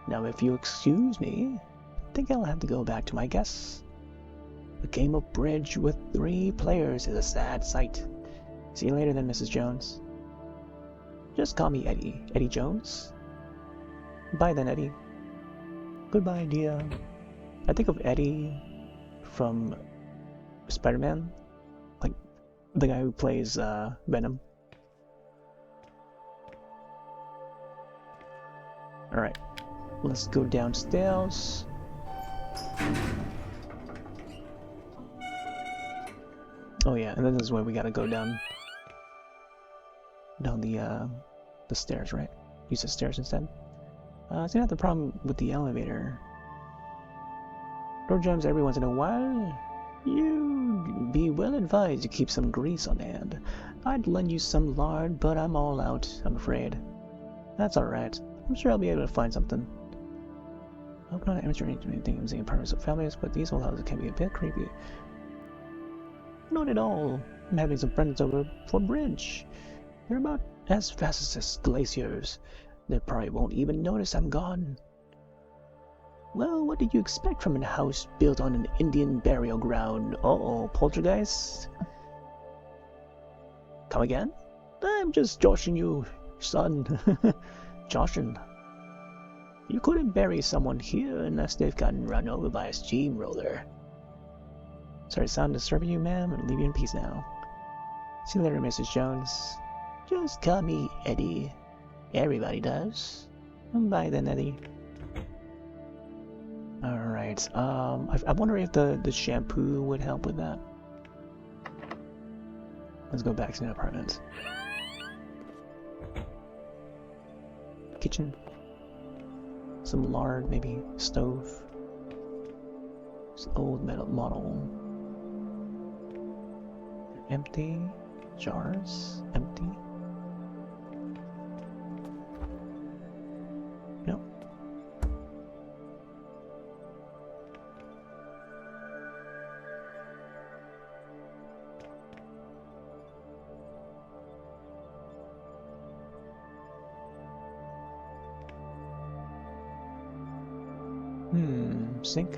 Now, if you excuse me, I think I'll have to go back to my guests. A game of bridge with 3 players is a sad sight. See you later then, Mrs. Jones. Just call me Eddie. Eddie Jones? Bye then, Eddie. Goodbye, dear. I think of Eddie from Spider-Man. Like, the guy who plays Venom. Alright, let's go downstairs. Oh yeah, and this is where we gotta go down. down the stairs, right? Use the stairs instead. So not the problem with the elevator. Door jumps every once in a while. You'd be well advised to keep some grease on hand. I'd lend you some lard, but I'm all out, I'm afraid. That's alright. I'm sure I'll be able to find something. I hope not amateur anything using apartments of families, but these old houses can be a bit creepy. Not at all. I'm having some friends over for bridge. They're about as fast as glaciers. They probably won't even notice I'm gone. Well, what did you expect from a house built on an Indian burial ground? Uh-oh, poltergeist? Come again? I'm just joshing you, son. Joshing. You couldn't bury someone here unless they've gotten run over by a steamroller. Sorry, sound disturbing you, ma'am? I'll leave you in peace now. See you later, Mrs. Jones. Just call me Eddie. Everybody does. Bye then, Eddie. Alright, I wonder if the shampoo would help with that. Let's go back to the apartment. Kitchen. Some lard, maybe. Stove. This old metal model. Empty. Jars. Empty. No. Sink.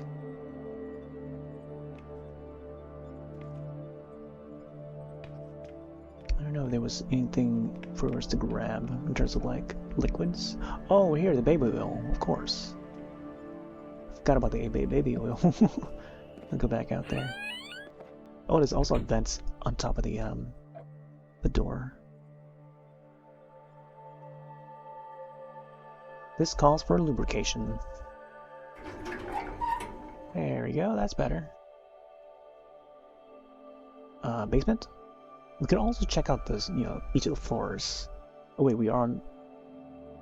I don't know if there was anything for us to grab in terms of like liquids. Oh, here, the baby oil, of course. Forgot about the baby oil. I'll go back out there. Oh, there's also vents on top of the door. This calls for lubrication. There we go, that's better. Basement? We could also check out this, each of the floors. Oh wait, we are on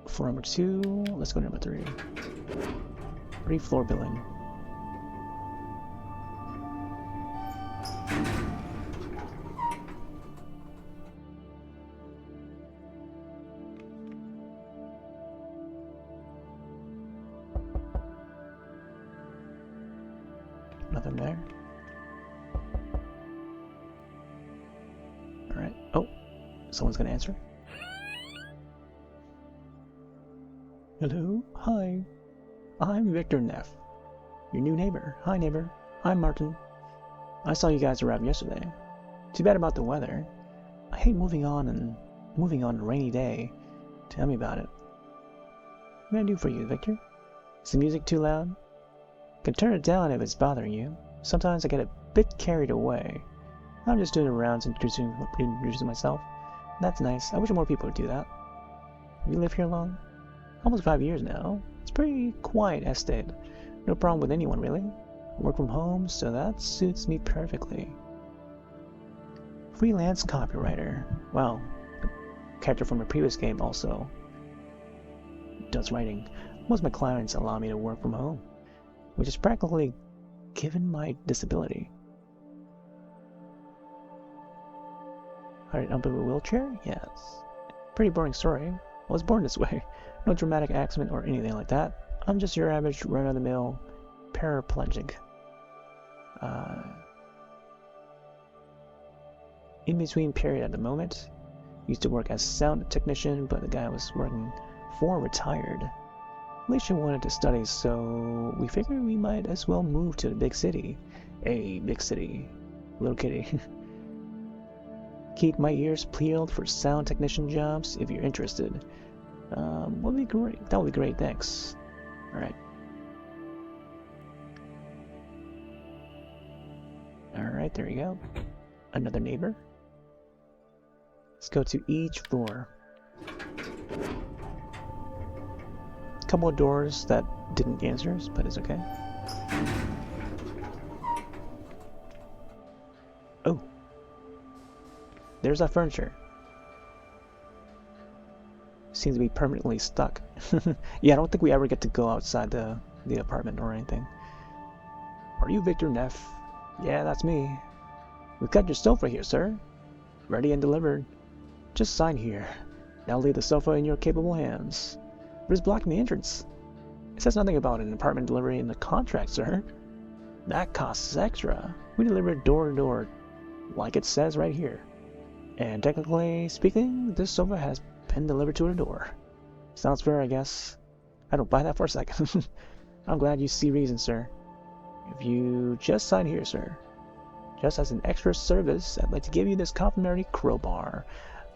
floor number 2. Let's go to number 3. 3 floor building. Nothing there. Alright. Oh, someone's gonna answer. Hello? Hi. I'm Victor Neff, your new neighbor. Hi, neighbor. I'm Martin. I saw you guys arrive yesterday. Too bad about the weather. I hate moving on a rainy day. Tell me about it. What can I do for you, Victor? Is the music too loud? Can turn it down if it's bothering you. Sometimes I get a bit carried away. I'm just doing the rounds and introducing myself. That's nice. I wish more people would do that. You live here long? Almost 5 years now. It's pretty quiet estate. No problem with anyone really. Work from home, so that suits me perfectly. Freelance copywriter. Wow. The character from a previous game also does writing. Most of my clients allow me to work from home, which is practically given my disability. Hired up in a wheelchair? Yes. Pretty boring story. I was born this way. No dramatic accident or anything like that. I'm just your average run-of-the-mill paraplegic. In between period at the moment. Used to work as sound technician, but the guy I was working for retired. Alicia wanted to study, so we figured we might as well move to the big city. A big city. Little kitty. Keep my ears peeled for sound technician jobs if you're interested. Would be great. That would be great, thanks. Alright. Alright, there you go. Another neighbor. Let's go to each floor. Couple of doors that didn't answer, but it's okay. Oh. There's our furniture. seems to be permanently stuck. Yeah, I don't think we ever get to go outside the apartment or anything. Are you Victor Neff? Yeah, that's me. We've got your sofa here, sir. Ready and delivered. Just sign here. Now leave the sofa in your capable hands. What is blocking the entrance? It says nothing about an apartment delivery in the contract, sir. That costs extra. We deliver door to door, like it says right here. And technically speaking, this sofa has been delivered to her door. Sounds fair, I guess. I don't buy that for a second. I'm glad you see reason, sir. If you just sign here, sir. Just as an extra service, I'd like to give you this complimentary crowbar.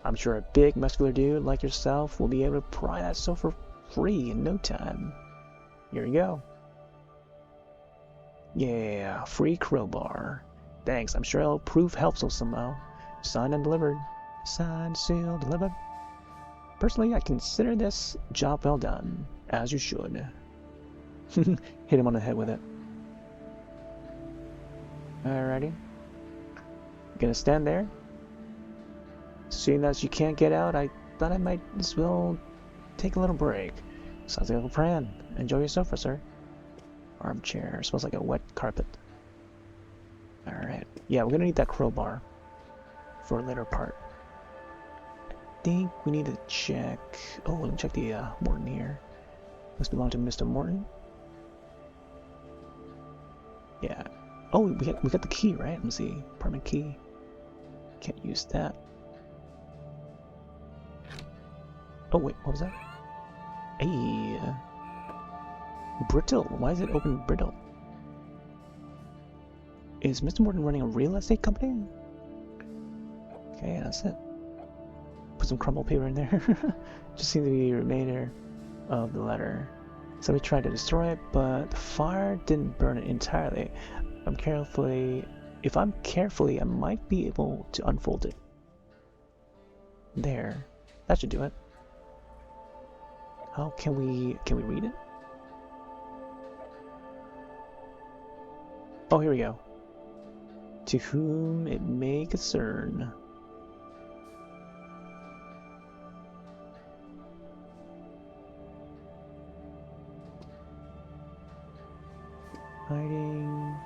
I'm sure a big muscular dude like yourself will be able to pry that sofa free in no time. Here you go. Yeah, free crowbar. Thanks, I'm sure it'll prove helpful somehow. Signed and delivered. Signed, sealed, delivered. Personally, I consider this job well done, as you should. Hit him on the head with it. Alrighty. Gonna stand there. Seeing as you can't get out, I thought I might as well take a little break. Sounds like a plan. Enjoy your sofa, sir. Armchair. Smells like a wet carpet. Alright. Yeah, we're gonna need that crowbar for a later part. I think we need to check... Oh, let me check the Morton here. Must belong to Mr. Morton. Yeah. Oh, we got the key, right? Let me see. Apartment key. Can't use that. Oh, wait. What was that? Hey. Brittle. Why is it open brittle? Is Mr. Morton running a real estate company? Okay, that's it. Put some crumble paper in there. Just seems to be a remainder of the letter. Somebody tried to destroy it, but the fire didn't burn it entirely. If I'm carefully, I might be able to unfold it. There. That should do it. How can we read it? Oh, here we go. To whom it may concern. Hiding.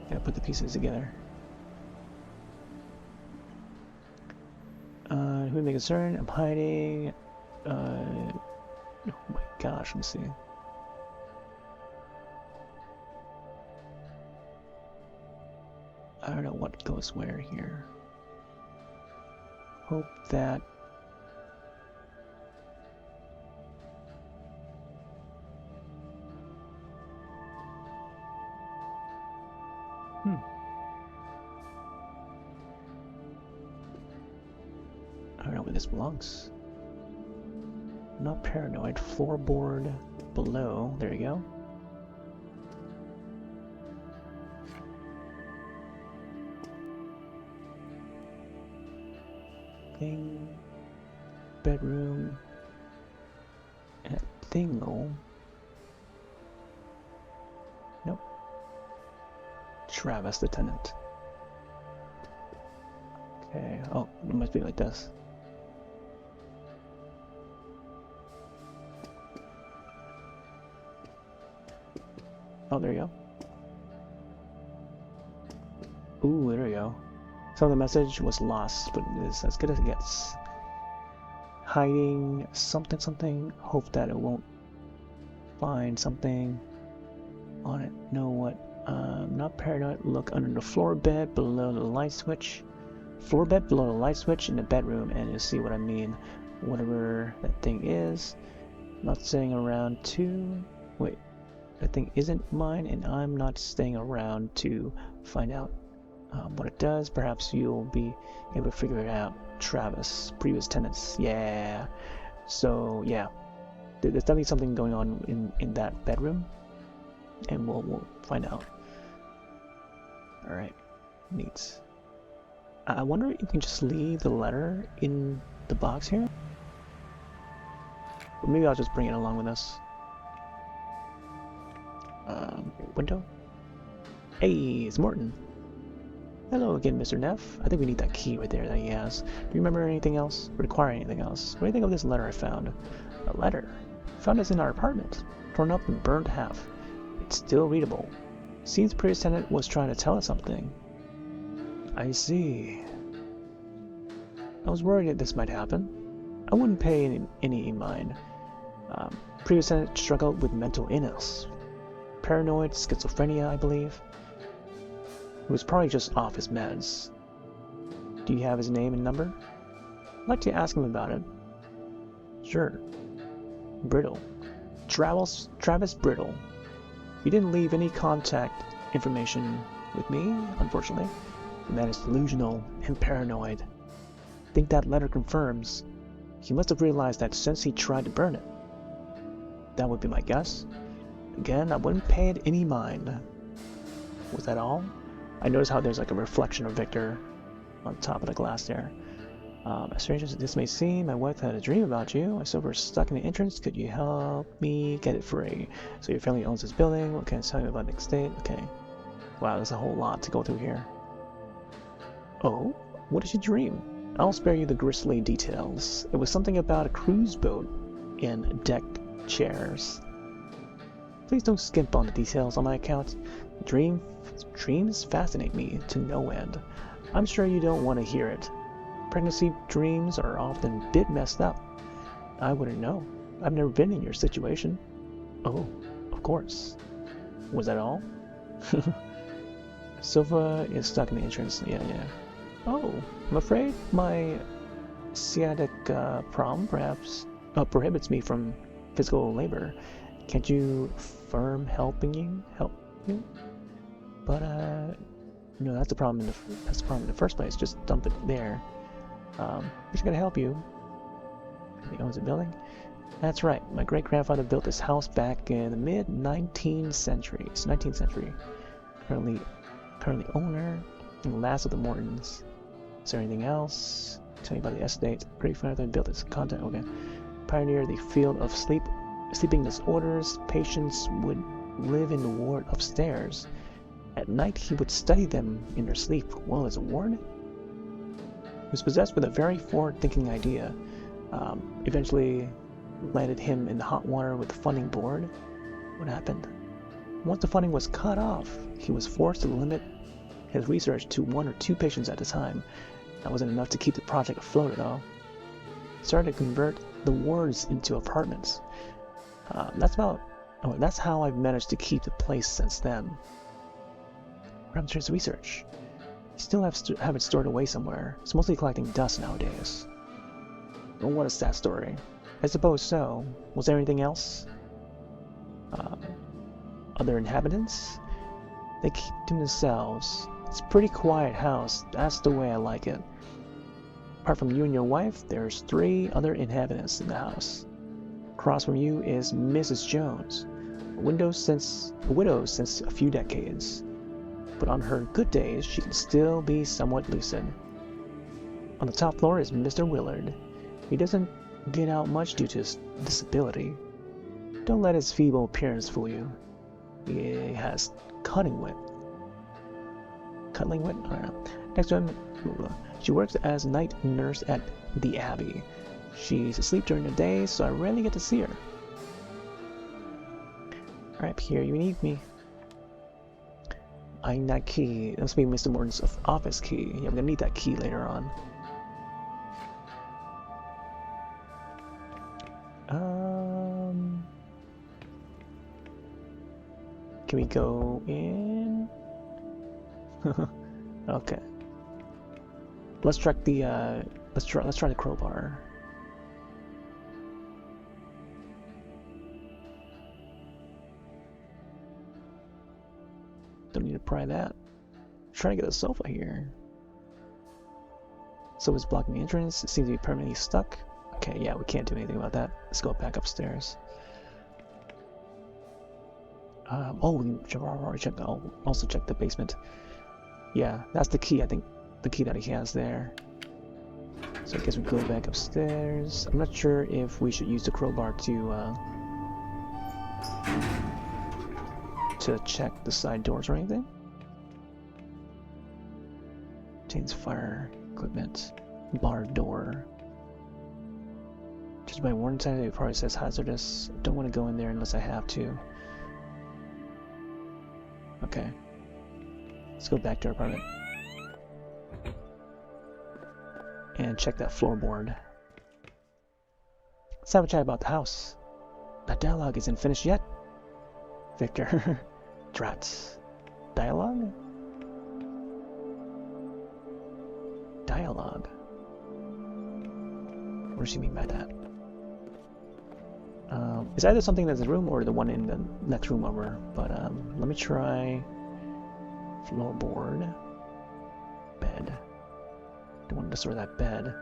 Gotta put the pieces together. Who may concern? I'm hiding. Oh my gosh, let me see. I don't know what goes where here. Hope that... I don't know where this belongs. Not paranoid. Floorboard below. There you go. Thing. Bedroom. And a thingle. Nope. Travis the tenant. Okay. Oh, it must be like this. Oh, there you go. Ooh, there we go. So the message was lost, but it is as good as it gets. Hiding something, something. Hope that it won't find something on it. Know what? Not paranoid. Look under the floor bed below the light switch. Floor bed below the light switch in the bedroom, and you'll see what I mean. Whatever that thing is. Not staying around to... Wait. That thing isn't mine, and I'm not staying around to find out what it does. Perhaps you'll be able to figure it out. Travis, previous tenants. Yeah. So, yeah. There's definitely something going on in that bedroom, and we'll find out. Alright. Neat. I wonder if you can just leave the letter in the box here? Or maybe I'll just bring it along with us. Window? Hey, it's Morton. Hello again, Mr. Neff. I think we need that key right there that he has. Do you remember anything else? Require anything else? What do you think of this letter I found? A letter? Found this in our apartment. Torn up and burned half. It's still readable. Seems the previous tenant was trying to tell us something. I see. I was worried that this might happen. I wouldn't pay any mind. Previous tenant struggled with mental illness. Paranoid, schizophrenia, I believe. He was probably just off his meds. Do you have his name and number? I'd like to ask him about it. Sure. Brittle. Travis Brittle. He didn't leave any contact information with me, unfortunately. The man is delusional and paranoid. I think that letter confirms he must have realized that since he tried to burn it. That would be my guess. Again, I wouldn't pay it any mind. Was that all? I noticed how there's like a reflection of Victor on top of the glass there. As strange as this may seem, my wife had a dream about you. I saw her stuck in the entrance. Could you help me get it free? So your family owns this building. What can I tell you about the estate? Okay. Wow, there's a whole lot to go through here. Oh? What did you dream? I'll spare you the grisly details. It was something about a cruise boat and decked chairs. Please don't skimp on the details on my account. Dreams fascinate me to no end. I'm sure you don't want to hear it. Pregnancy dreams are often a bit messed up. I wouldn't know. I've never been in your situation. Oh, of course. Was that all? Sofa is stuck in the entrance. Yeah. Oh, I'm afraid my sciatic problem perhaps prohibits me from physical labor. Can't you firm help you? But no, that's the problem in the first place. Just dump it there. We're just gonna help you. He owns a building. That's right. My great grandfather built this house back in the mid 19th century. It's 19th century. Currently owner and last of the Mortons. Is there anything else? Tell me about the estate. Great grandfather built this content. Okay. Pioneer the field of sleeping disorders. Patients would live in the ward upstairs. At night, he would study them in their sleep. Well, as a ward? He was possessed with a very forward-thinking idea. Eventually landed him in the hot water with the funding board. What happened? Once the funding was cut off, he was forced to limit his research to 1 or 2 patients at a time. That wasn't enough to keep the project afloat at all. He started to convert the wards into apartments. That's how I've managed to keep the place since then. What happened to his research? I still have it stored away somewhere. It's mostly collecting dust nowadays. Oh, what a sad story. I suppose so. Was there anything else? Other inhabitants? They keep to themselves. It's a pretty quiet house. That's the way I like it. Apart from you and your wife, there's 3 other inhabitants in the house. Across from you is Mrs. Jones, a widow since a few decades. But on her good days, she can still be somewhat lucid. On the top floor is Mr. Willard. He doesn't get out much due to his disability. Don't let his feeble appearance fool you. He has cutting wit. Cuddling wit? I don't know. Next to him, she works as night nurse at the Abbey. She's asleep during the day, so I rarely get to see her. Alright, Pierre, you need me. I need that key. That must be Mr. Morton's office key. Yeah, I'm gonna need that key later on. Can we go in? Okay. Let's try the crowbar. Don't need to pry that. Trying to get a sofa here. Sofa's blocking the entrance. It seems to be permanently stuck. Okay, yeah, we can't do anything about that. Let's go back upstairs. We already checked. I'll also check the basement. Yeah, that's the key, I think. the key that he has there. So I guess we go back upstairs. I'm not sure if we should use the crowbar to check the side doors or anything. Contains fire equipment. Barred door. Just by warning sign, it probably says hazardous. Don't want to go in there unless I have to. Okay. Let's go back to our apartment. And check that floorboard. Let's have a chat about the house. That dialogue isn't finished yet. Victor. Drats. Dialogue? Dialogue. What does she mean by that? It's either something that's in the room or the one in the next room over. But let me try floorboard. Bed. Don't want to destroy that bed.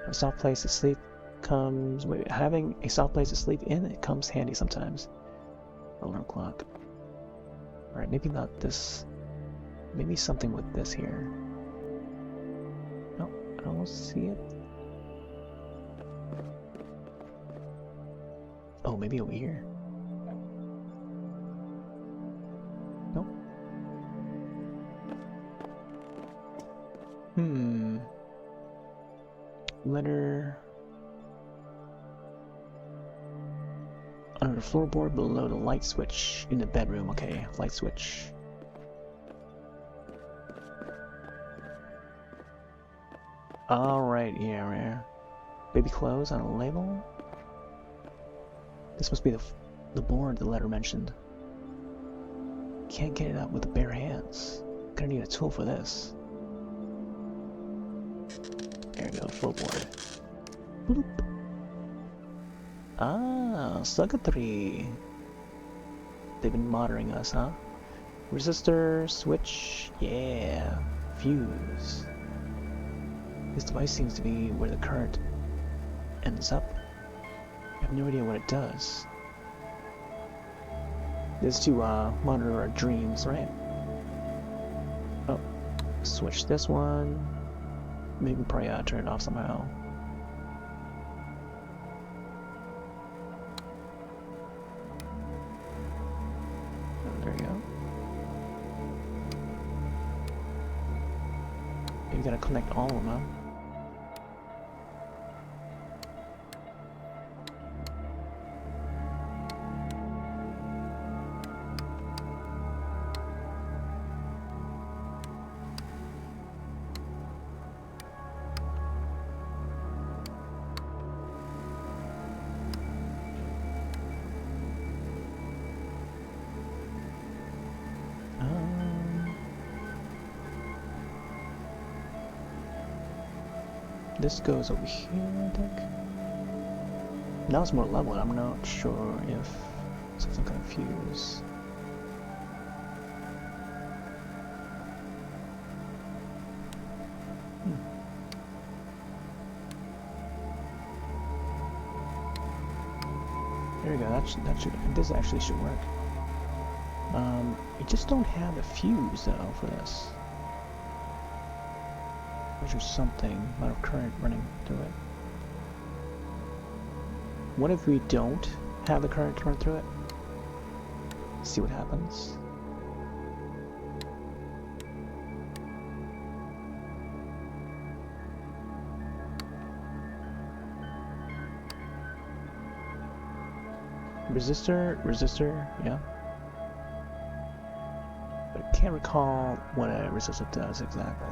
A soft place to sleep comes. Wait, having a soft place to sleep in, it comes handy sometimes. Alarm clock. Alright, maybe not this. Maybe something with this here. No, I don't see it. Oh, maybe over here. Nope. Letter under the floorboard below the light switch in the bedroom. Okay, light switch. Alright, yeah. Baby clothes on a label. This must be the board the letter mentioned. Can't get it out with the bare hands. Gonna need a tool for this. There we go, floorboard. Bloop. Ah, circuitry. They've been monitoring us, huh? Resistor, switch, yeah. Fuse. This device seems to be where the current ends up. I have no idea what it does. This is to monitor our dreams, right? Oh, switch this one. Maybe probably turn it off somehow. There we go. You gotta connect all of them, huh? This goes over here, I think. Now it's more level, I'm not sure if something kind of fuse. There we go, this actually should work. I just don't have a fuse though for this. There's something, amount of current running through it. What if we don't have the current to run through it? See what happens. Resistor, yeah. But I can't recall what a resistor does exactly.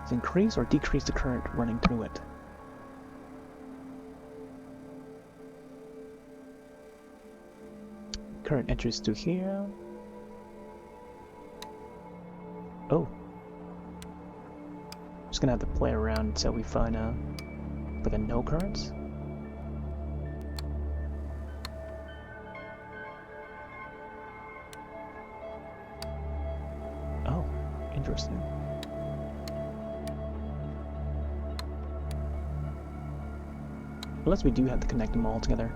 Does it increase or decrease the current running through it? Current enters through here. Oh. Just gonna have to play around until we find like a no currents. Oh, interesting. Unless we do have to connect them all together.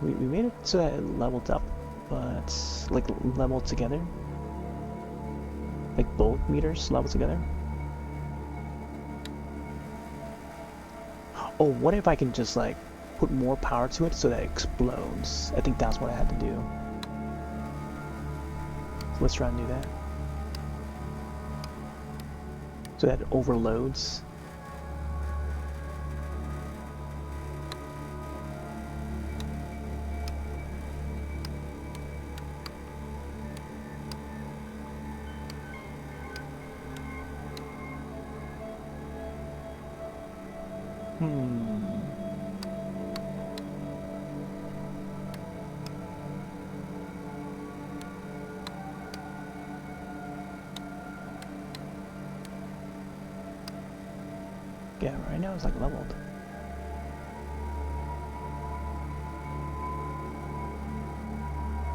We made it so that it leveled up, but like leveled together. like both meters level together. Oh, what if I can just like put more power to it so that it explodes? I think that's what I had to do. So let's try and do that. So that it overloads. Yeah, right now it's like leveled.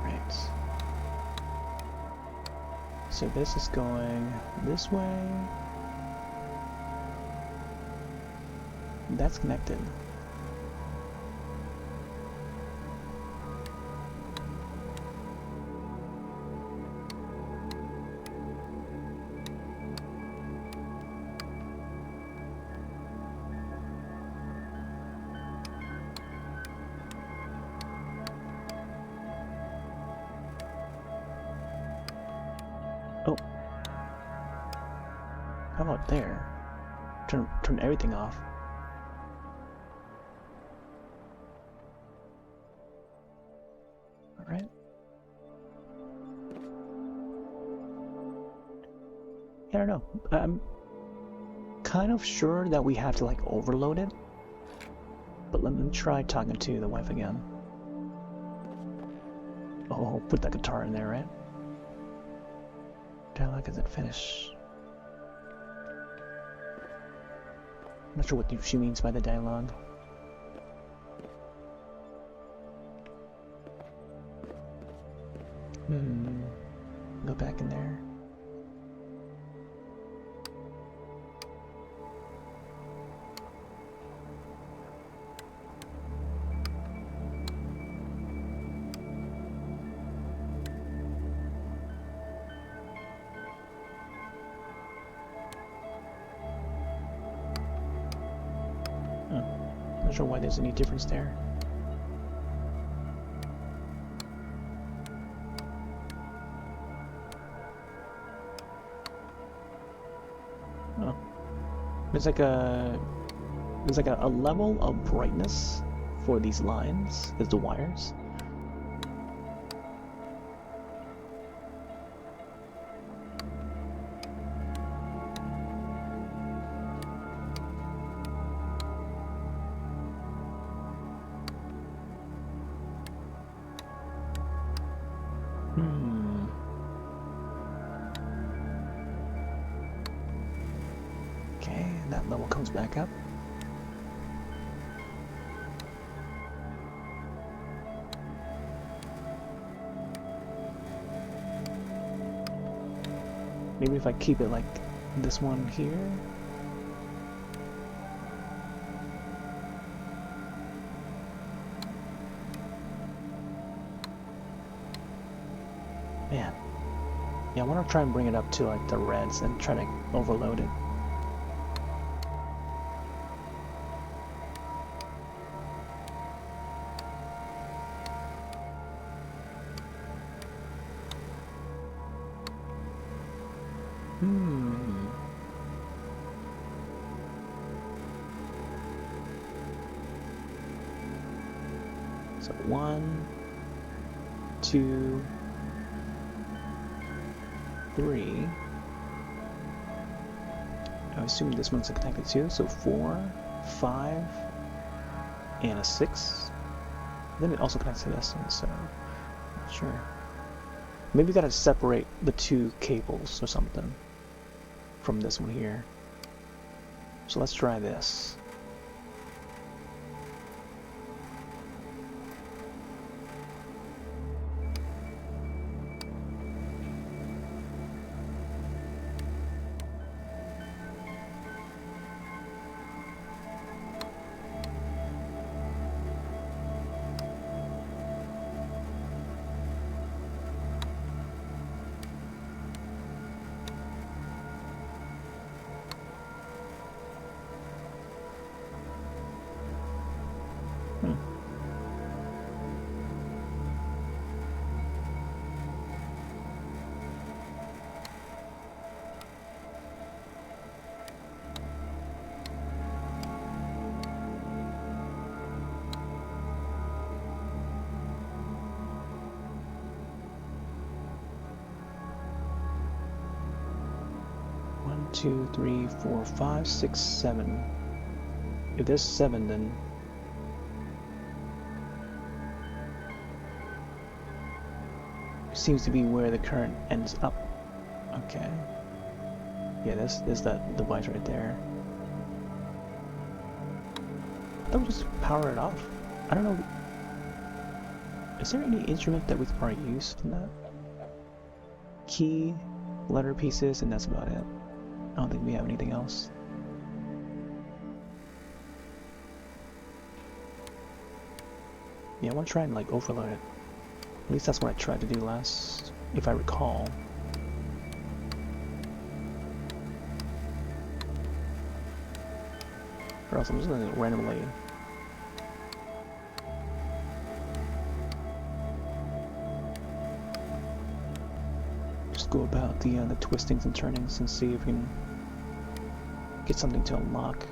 Right. So this is going this way. That's connected. Oh. How about there? Turn everything off. Alright. I don't know. I'm kind of sure that we have to like overload it. But let me try talking to the wife again. Oh, put that guitar in there, right? Dialogue isn't finished. I'm not sure what she means by the dialogue. Go back in there. Not sure why there's any difference there. Oh. There's like a level of brightness for these lines as the wires. Okay, that level comes back up. Maybe if I keep it like this one here. Man. Yeah, I want to try and bring it up to like the reds and try to overload it. So 1, 2, 3. I assume this one's connected too. So 4, 5, and a 6. Then it also connects to this one, so not sure. Maybe we gotta separate the two cables or something from this one here. So let's try this. 2, 3, 4, 5, 6, 7. If there's 7, then it seems to be where the current ends up. Okay. Yeah, there's that device right there. I thought we just power it off. I don't know. Is there any instrument that we can probably use in that? Key, letter pieces, and that's about it. I don't think we have anything else. Yeah, I want to try and like overload it. At least that's what I tried to do last, if I recall. Or else I'm just going to randomly. Just go about the twistings and turnings and see if we can get something to unlock.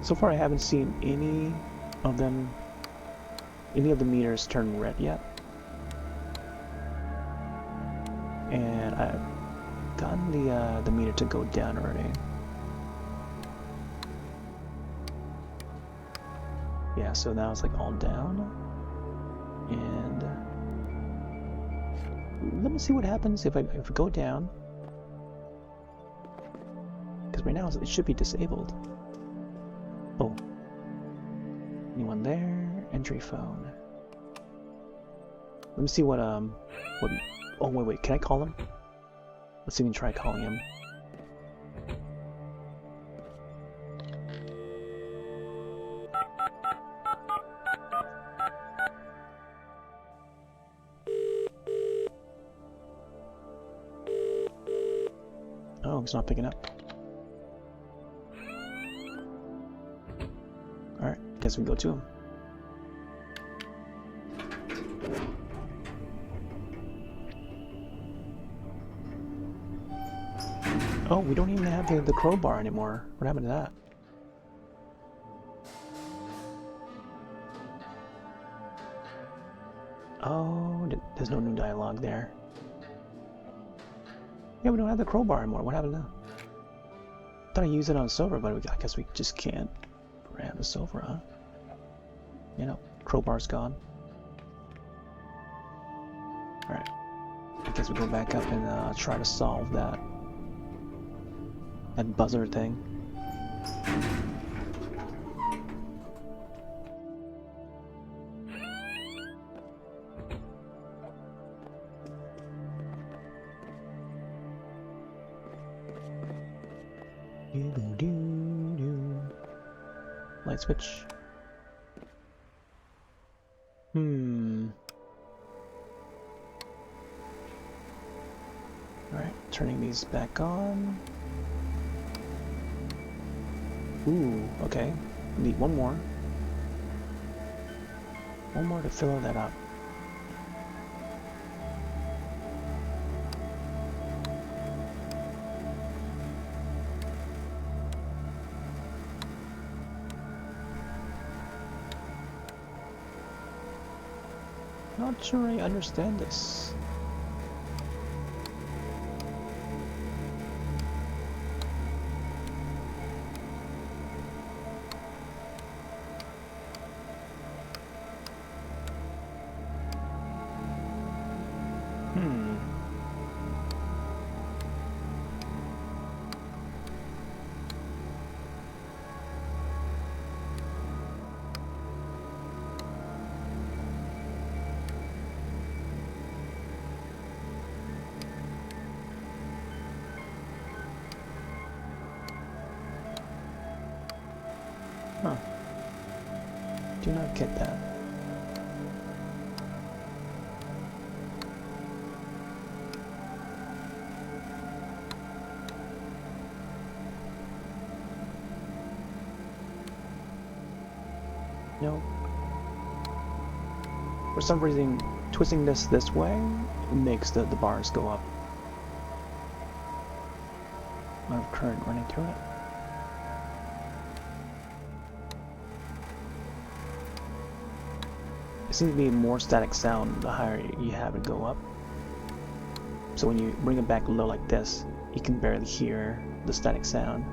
So far I haven't seen any of the meters turn red yet. And I've gotten the meter to go down already. Yeah, so now it's like all down. And let me see what happens if I go down. Because right now it should be disabled. Oh. Anyone there? Entry phone. Let me see what oh wait, can I call him? Let's see if we can try calling him. Oh, he's not picking up. Alright, guess we go to him. Oh, we don't even have the crowbar anymore. What happened to that? Oh, there's no new dialogue there. Yeah, we don't have the crowbar anymore. What happened to that? I thought I used it on silver, but I guess we just can't grab the silver, huh? You know, crowbar's gone. Alright. I guess we go back up and try to solve that buzzer thing. Light switch. Alright, turning these back on. Ooh, okay. Need one more. One more to fill that up. Not sure I understand this. Huh. Do not get that. No. For some reason, twisting this way makes the bars go up. Amount of current running through it. seems to be more static sound the higher you have it go up. So when you bring it back low like this, you can barely hear the static sound.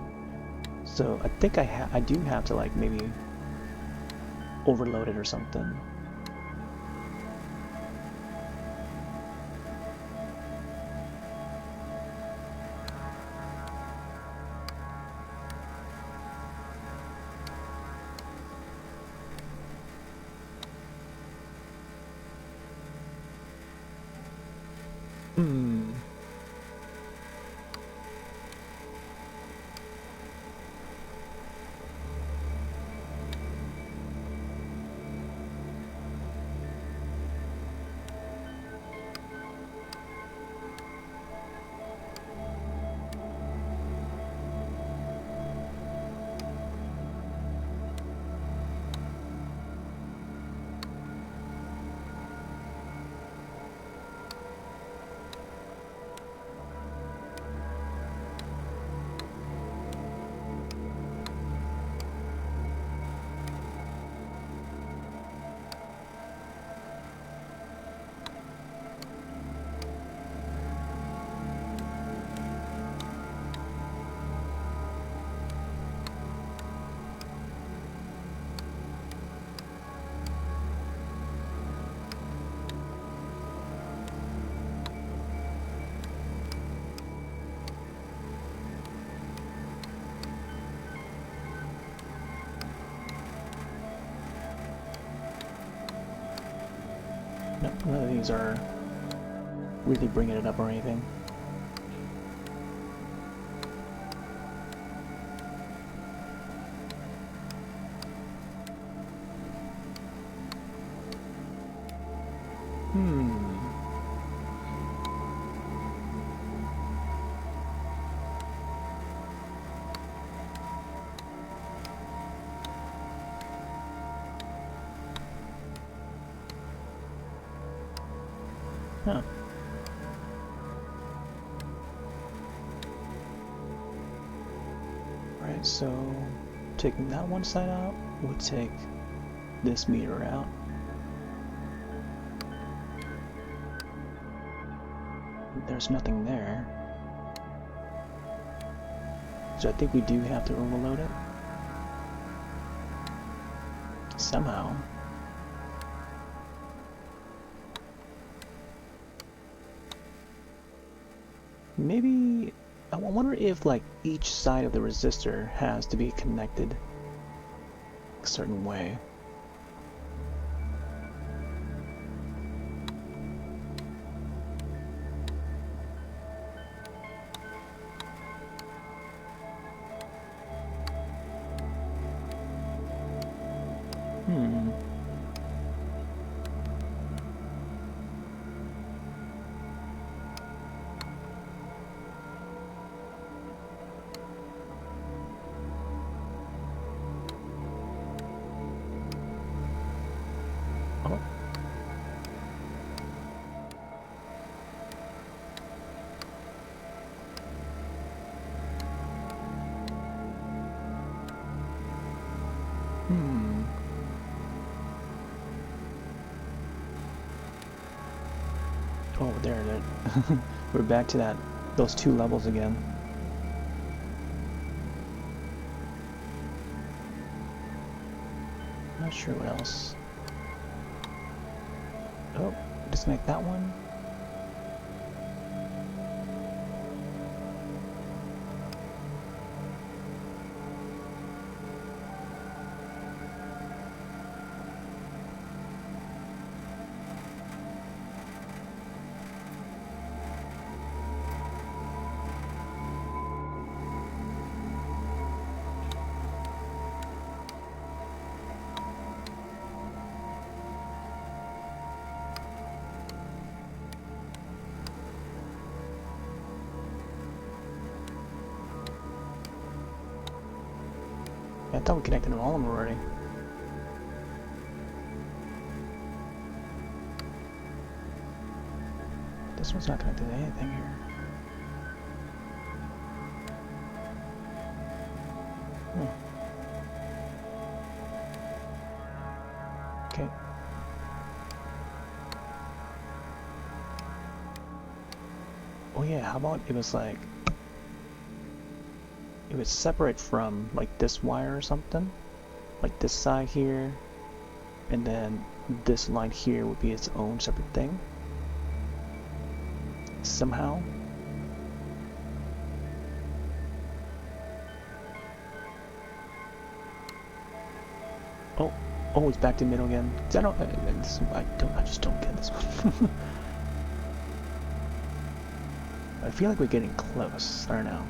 So I think I do have to like maybe overload it or something. Hmm. No, none of these are really bringing it up or anything. Huh. Alright, so taking that one side out, we'll take this meter out. There's nothing there. So I think we do have to overload it. Somehow. Maybe, I wonder if like each side of the resistor has to be connected a certain way. Oh. Oh, there it is. We're back to those two levels again. Not sure what else. Oh, disconnect that one. I thought we connected all of them already. This one's not connected to anything here. Okay. yeah, how about it was like... It was separate from like this wire or something? Like this side here, and then this line here would be its own separate thing? Somehow? Oh, oh, it's back to middle again. I just don't get this one. I feel like we're getting close. I don't know.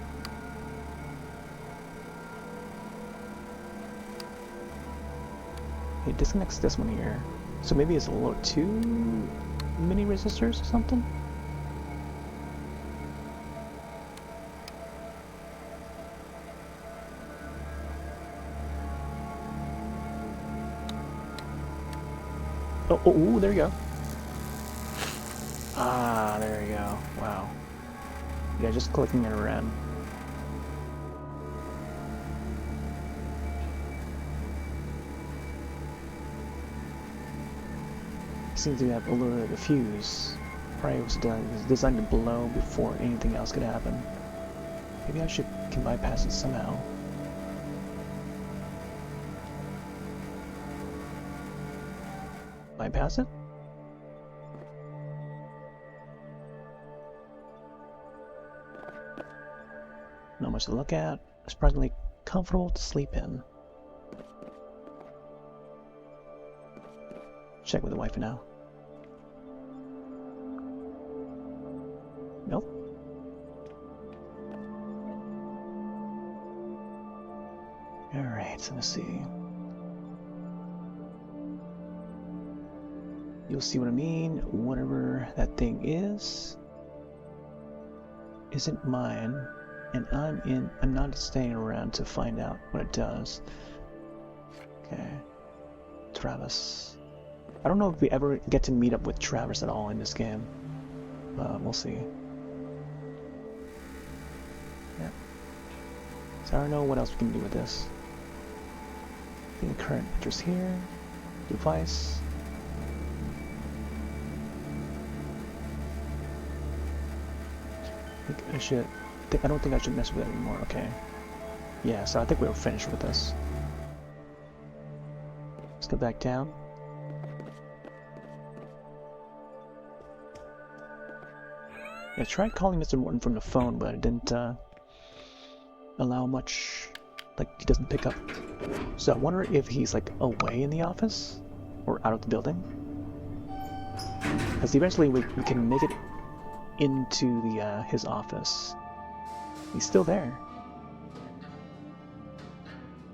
It disconnects this one here. So maybe it's a little too many resistors or something? Oh, there you go. Ah, there you go. Wow. Yeah, just clicking it around. Seems to have a little bit of a fuse. Probably was designed to blow before anything else could happen. Maybe I can bypass it somehow. Bypass it? Not much to look at. Surprisingly comfortable to sleep in. Check with the wife now. Nope. Alright, so let's see. You'll see what I mean. Whatever that thing is isn't mine, and I'm not staying around to find out what it does. Okay. Travis. I don't know if we ever get to meet up with Travis at all in this game. We'll see. Yeah. So I don't know what else we can do with this. I think the current address here. Device. I don't think I should mess with it anymore. Okay. Yeah, so I think we're finished with this. Let's go back down. I tried calling Mr. Morton from the phone, but it didn't allow much. Like, he doesn't pick up. So I wonder if he's like away in the office or out of the building. Because eventually we can make it into the his office. He's still there.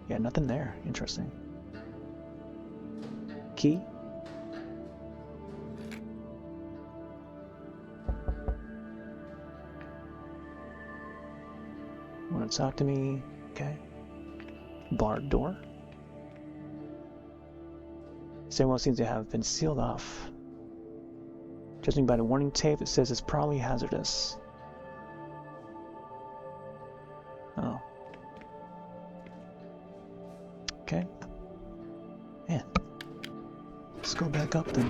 Yeah, nothing there. Interesting. Key? Want to talk to me? Okay. Barred door. Stairwell seems to have been sealed off. Judging by the warning tape, it says it's probably hazardous. Oh. Okay. Man. Let's go back up then.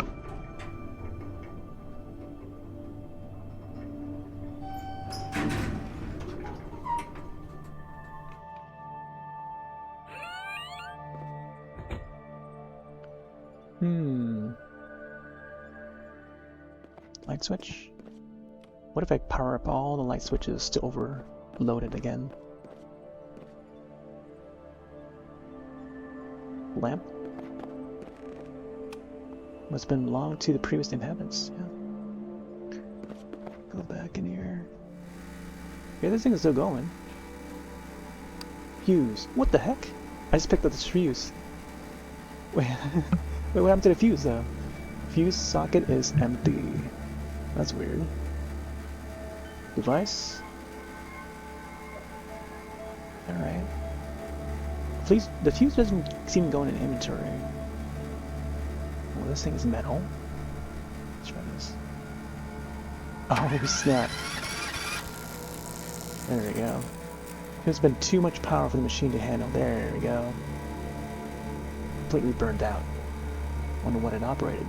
Light switch? What if I power up all the light switches to overload it again? Lamp? Must have been belonged to the previous inhabitants. Yeah. Go back in here. Yeah, this thing is still going. Fuse. What the heck? I just picked up this fuse. Wait, wait, what happened to the fuse though? Fuse socket is empty. That's weird. Device. Alright. Please, the fuse doesn't seem to go in an inventory. Well, this thing is metal. Let's try this. Oh, snap. There we go. There's been too much power for the machine to handle. There we go. Completely burned out. Wonder what it operated.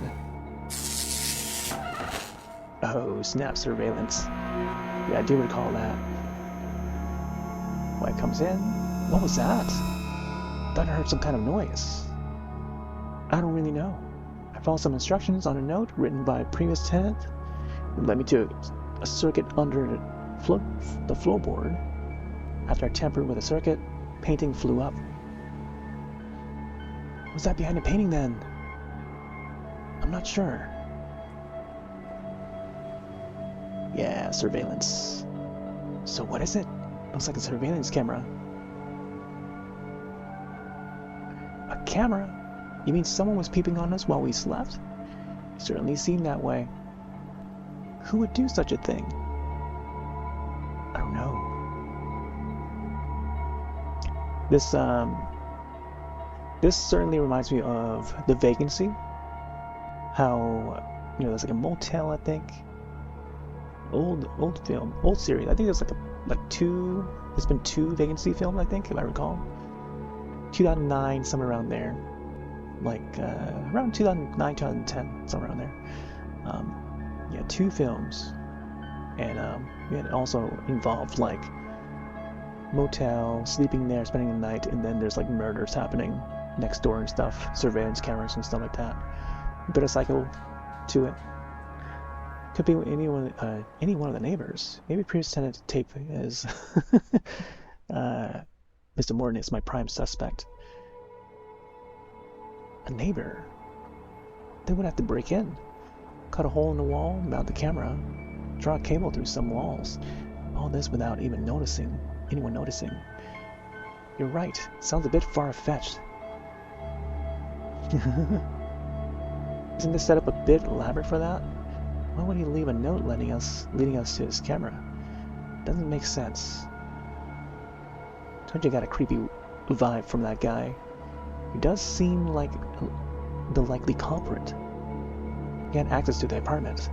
Oh, snap, surveillance. Yeah, I do recall that. White comes in. What was that? Thought I heard some kind of noise. I don't really know. I followed some instructions on a note written by a previous tenant. It led me to a circuit under the floorboard. After I tampered with the circuit, painting flew up. What was that behind the painting then? I'm not sure. Yeah, surveillance. So what is it? Looks like a surveillance camera. A camera? You mean someone was peeping on us while we slept? It certainly seemed that way. Who would do such a thing? I don't know. This certainly reminds me of The Vacancy. How, there's like a motel, I think. Old film, old series. I think there's there's been 2 Vacancy films, I think, if I recall. 2009, somewhere around there. Around 2009, 2010, somewhere around there. Yeah, 2 films. And it also involved motel, sleeping there, spending the night, and then there's murders happening next door and stuff, surveillance cameras and stuff like that. A bit of psycho to it. Could be any one of the neighbors. Maybe previous tenant tape is Mr. Morton is my prime suspect. A neighbor. They would have to break in, cut a hole in the wall, mount the camera, draw a cable through some walls. All this without even anyone noticing. You're right. Sounds a bit far-fetched. Isn't this setup a bit elaborate for that? Why would he leave a note leading us to his camera? Doesn't make sense. Told you got a creepy vibe from that guy. He does seem like the likely culprit. He had access to the apartment.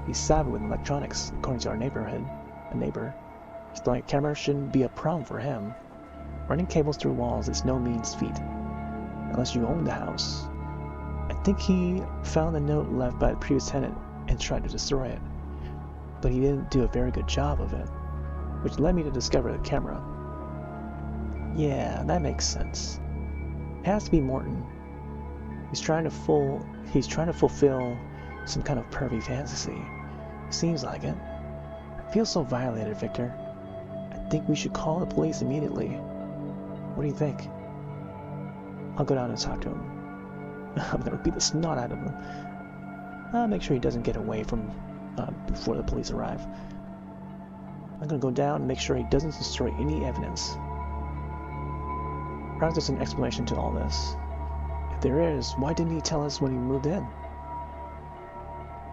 He's savvy with electronics, according to our neighbor. His light camera shouldn't be a problem for him. Running cables through walls is no mean feat, unless you own the house. I think he found the note left by the previous tenant and tried to destroy it, but he didn't do a very good job of it, which led me to discover the camera. Yeah, that makes sense. It has to be Morton. He's trying to fulfill some kind of pervy fantasy. Seems like it. I feel so violated, Victor. I think we should call the police immediately. What do you think? I'll go down and talk to him. I'm gonna beat the snot out of him. I'll make sure he doesn't get away before the police arrive. I'm gonna go down and make sure he doesn't destroy any evidence. Perhaps there's an explanation to all this. If there is, why didn't he tell us when he moved in?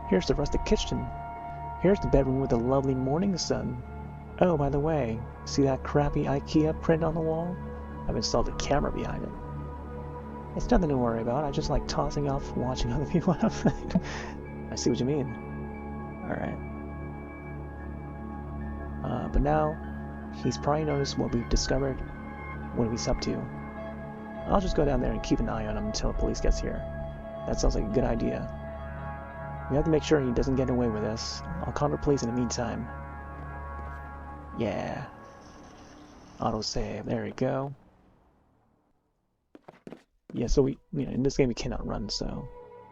Here's the rustic kitchen. Here's the bedroom with the lovely morning sun. Oh, by the way, see that crappy IKEA print on the wall? I've installed a camera behind it. It's nothing to worry about. I just like tossing off watching other people have fun. I see what you mean. Alright. But now, he's probably noticed what we've discovered, what he's up to. I'll just go down there and keep an eye on him until the police gets here. That sounds like a good idea. We have to make sure he doesn't get away with this. I'll call the police in the meantime. Yeah. Autosave. There we go. Yeah, so in this game we cannot run, so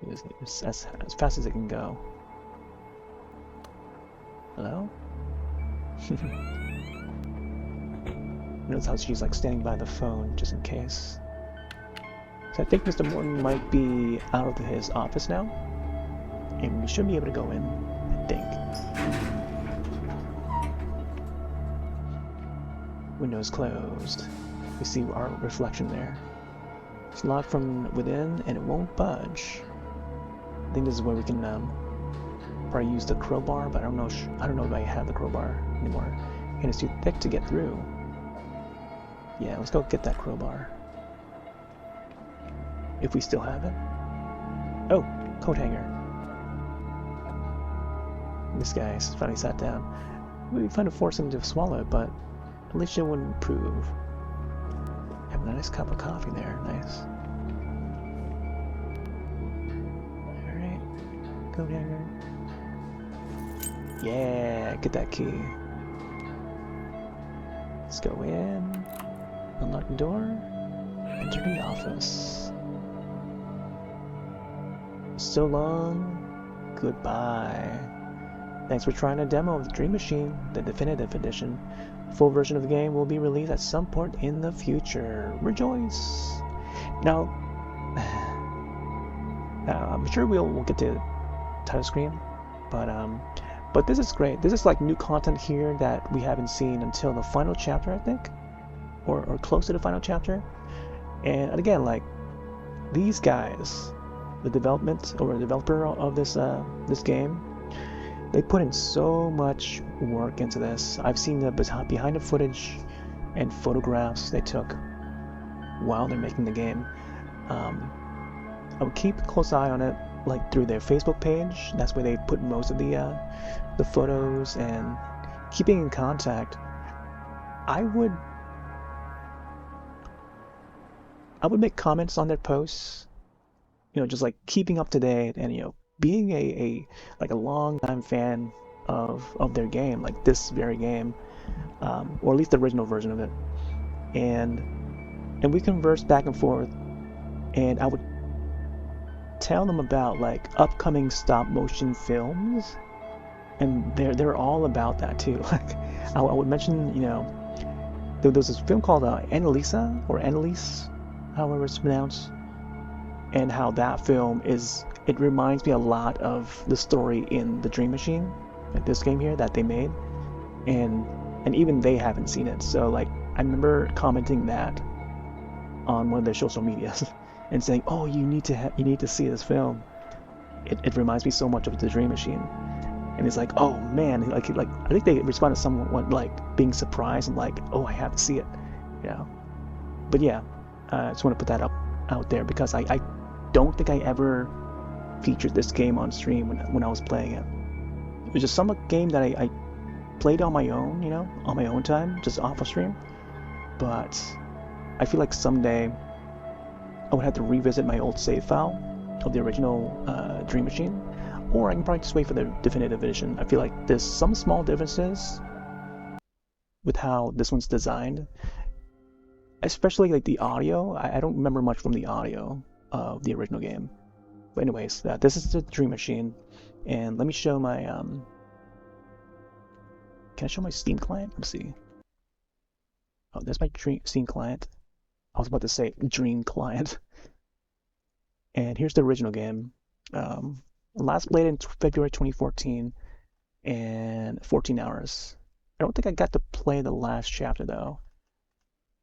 it's as fast as it can go. Hello? Notice how she's standing by the phone just in case. So I think Mr. Morton might be out of his office now, and we should be able to go in, I think. Windows closed. We see our reflection there. It's locked from within and it won't budge. I think this is where we can probably use the crowbar, but I don't know if I have the crowbar anymore. And it's too thick to get through. Yeah, let's go get that crowbar. If we still have it. Oh, coat hanger. This guy finally sat down. It would be fun to force him to swallow it, but at least it wouldn't improve. Have a nice cup of coffee there. Nice. Alright. Coat hanger. Yeah, get that key. Let's go in, unlock the door, enter the office. So long, goodbye. Thanks for trying a demo of the Dream Machine, the definitive edition. A full version of the game will be released at some point in the future. Rejoice! Now, I'm sure we'll get to title screen, but this is great. This is like new content here that we haven't seen until the final chapter, I think, or close to the final chapter. And again, like these guys, the developer of this game, they put in so much work into this. I've seen the behind the footage and photographs they took while they're making the game. I would keep a close eye on it, like through their Facebook page. That's where they put most of the photos, and keeping in contact. I would make comments on their posts, just like keeping up to date, and being a like a long time fan of their game, like this very game, or at least the original version of it, and we conversed back and forth, and I would tell them about like upcoming stop motion films, and they're all about that too. Like I would mention, there was this film called Annalisa, or Annalise, however it's pronounced, and how that film it reminds me a lot of the story in the Dream Machine, like this game here that they made, and even they haven't seen it. So like I remember commenting that on one of their social medias and saying, "Oh, you need to see this film. It reminds me so much of the Dream Machine." And it's like, "Oh man," like I think they responded somewhat like being surprised and like, "Oh, I have to see it," you know. But yeah, I just want to put that out there because I don't think I ever featured this game on stream when I was playing it. It was just some game that I played on my own, on my own time, just off of stream. But I feel like someday I would have to revisit my old save file of the original Dream Machine, or I can probably just wait for the definitive edition. I feel like there's some small differences with how this one's designed, especially like the audio. I don't remember much from the audio of the original game. But anyways, this is the Dream Machine, and let me show my can I show my Steam client? Let's see. Oh, there's my Steam client. I was about to say Dream client. And here's the original game. Last played in February 2014, and 14 hours. I don't think I got to play the last chapter though.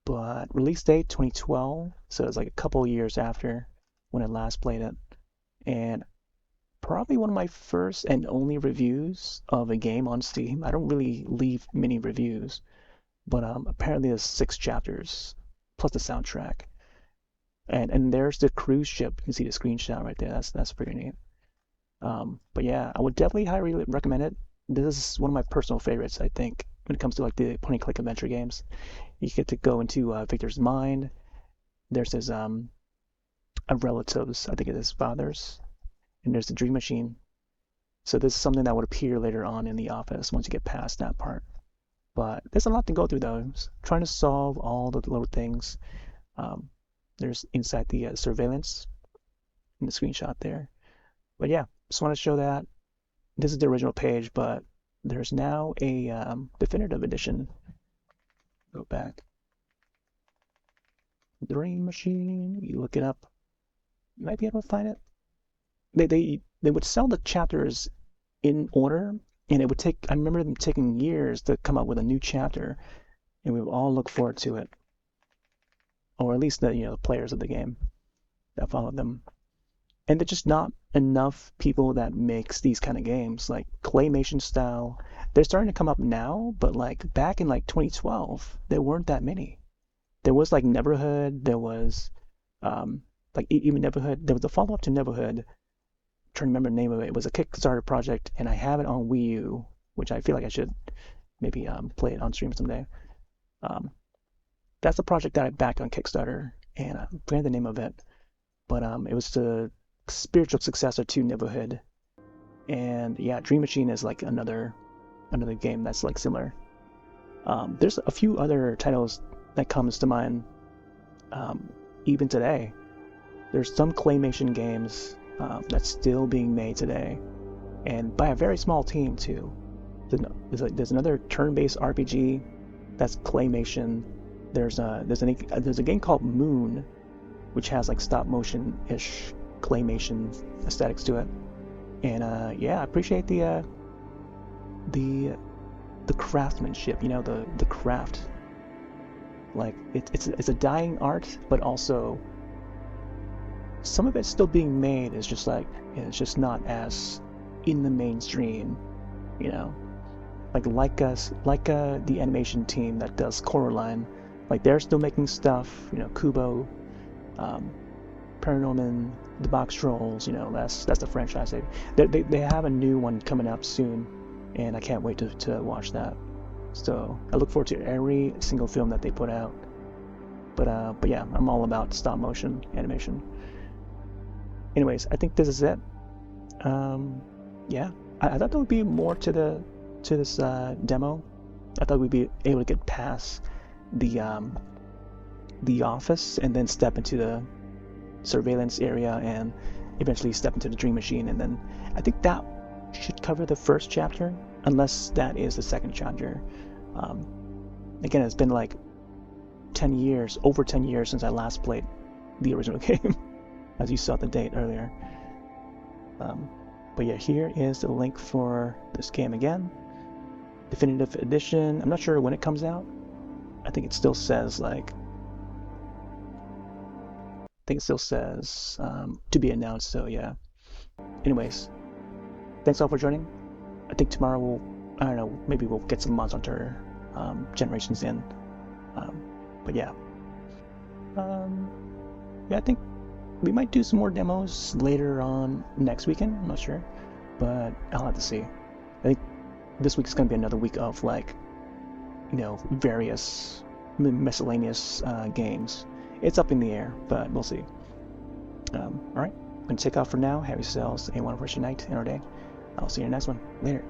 But release date 2012, so it's like a couple years after when I last played it. And probably one of my first and only reviews of a game on Steam. I don't really leave many reviews, but apparently there's 6 chapters plus the soundtrack. And there's the cruise ship. You can see the screenshot right there. That's pretty neat. But yeah, I would definitely highly recommend it. This is one of my personal favorites, I think, when it comes to like the point-and-click adventure games. You get to go into Victor's mind. There's his relatives, I think it is father's, and there's the Dream Machine. So this is something that would appear later on in the office once you get past that part. But there's a lot to go through though. Trying to solve all the little things. There's inside the surveillance in the screenshot there. But yeah, just want to show that. This is the original page, but there's now a definitive edition. Go back. Dream Machine. You look it up. You might be able to find it. They would sell the chapters in order, and it would take. I remember them taking years to come up with a new chapter, and we would all look forward to it, or at least the players of the game that followed them. And there's just not enough people that makes these kind of games, like claymation style. They're starting to come up now, but like back in like 2012, there weren't that many. There was like Neverhood. There was like even Neverhood. There was a follow-up to Neverhood. I'm trying to remember the name of it. It was a Kickstarter project, and I have it on Wii U, which I feel like I should maybe play it on stream someday. That's a project that I backed on Kickstarter, and I forget the name of it, but it was the spiritual successor to Neverhood. And yeah, Dream Machine is like another another game that's like similar. There's a few other titles that comes to mind even today. There's some claymation games that's still being made today, and by a very small team too. There's another turn-based RPG that's claymation. There's a game called Moon, which has like stop motion-ish claymation aesthetics to it. And yeah, I appreciate the craftsmanship. You know, the craft. Like it's a dying art, but also some of it's still being made. Is just like it's just not as in the mainstream. You know, like the animation team that does Coraline, like they're still making stuff. You know, Kubo, Paranorman, the Box Trolls. You know, that's the franchise. They have a new one coming up soon, and I can't wait to watch that. So I look forward to every single film that they put out. But yeah, I'm all about stop motion animation. Anyways, I think this is it. Yeah, I thought there would be more to this demo. I thought we'd be able to get past the office and then step into the surveillance area and eventually step into the dream machine, and then I think that should cover the first chapter, unless that is the second chapter. Again, it's been like 10 years, over 10 years since I last played the original game, as you saw the date earlier. But yeah, here is the link for this game again. Definitive Edition. I'm not sure when it comes out. I think it still says like, to be announced. So yeah. Anyways, thanks all for joining. I think tomorrow I don't know, maybe we'll get some Monster Hunter Generations in. But yeah. Yeah, I think we might do some more demos later on next weekend. I'm not sure, but I'll have to see. I think this week is going to be another week of like, you know, various miscellaneous games. It's up in the air, but we'll see. All right, I'm going to take off for now. Have yourselves a wonderful night and or day. I'll see you in the next one. Later.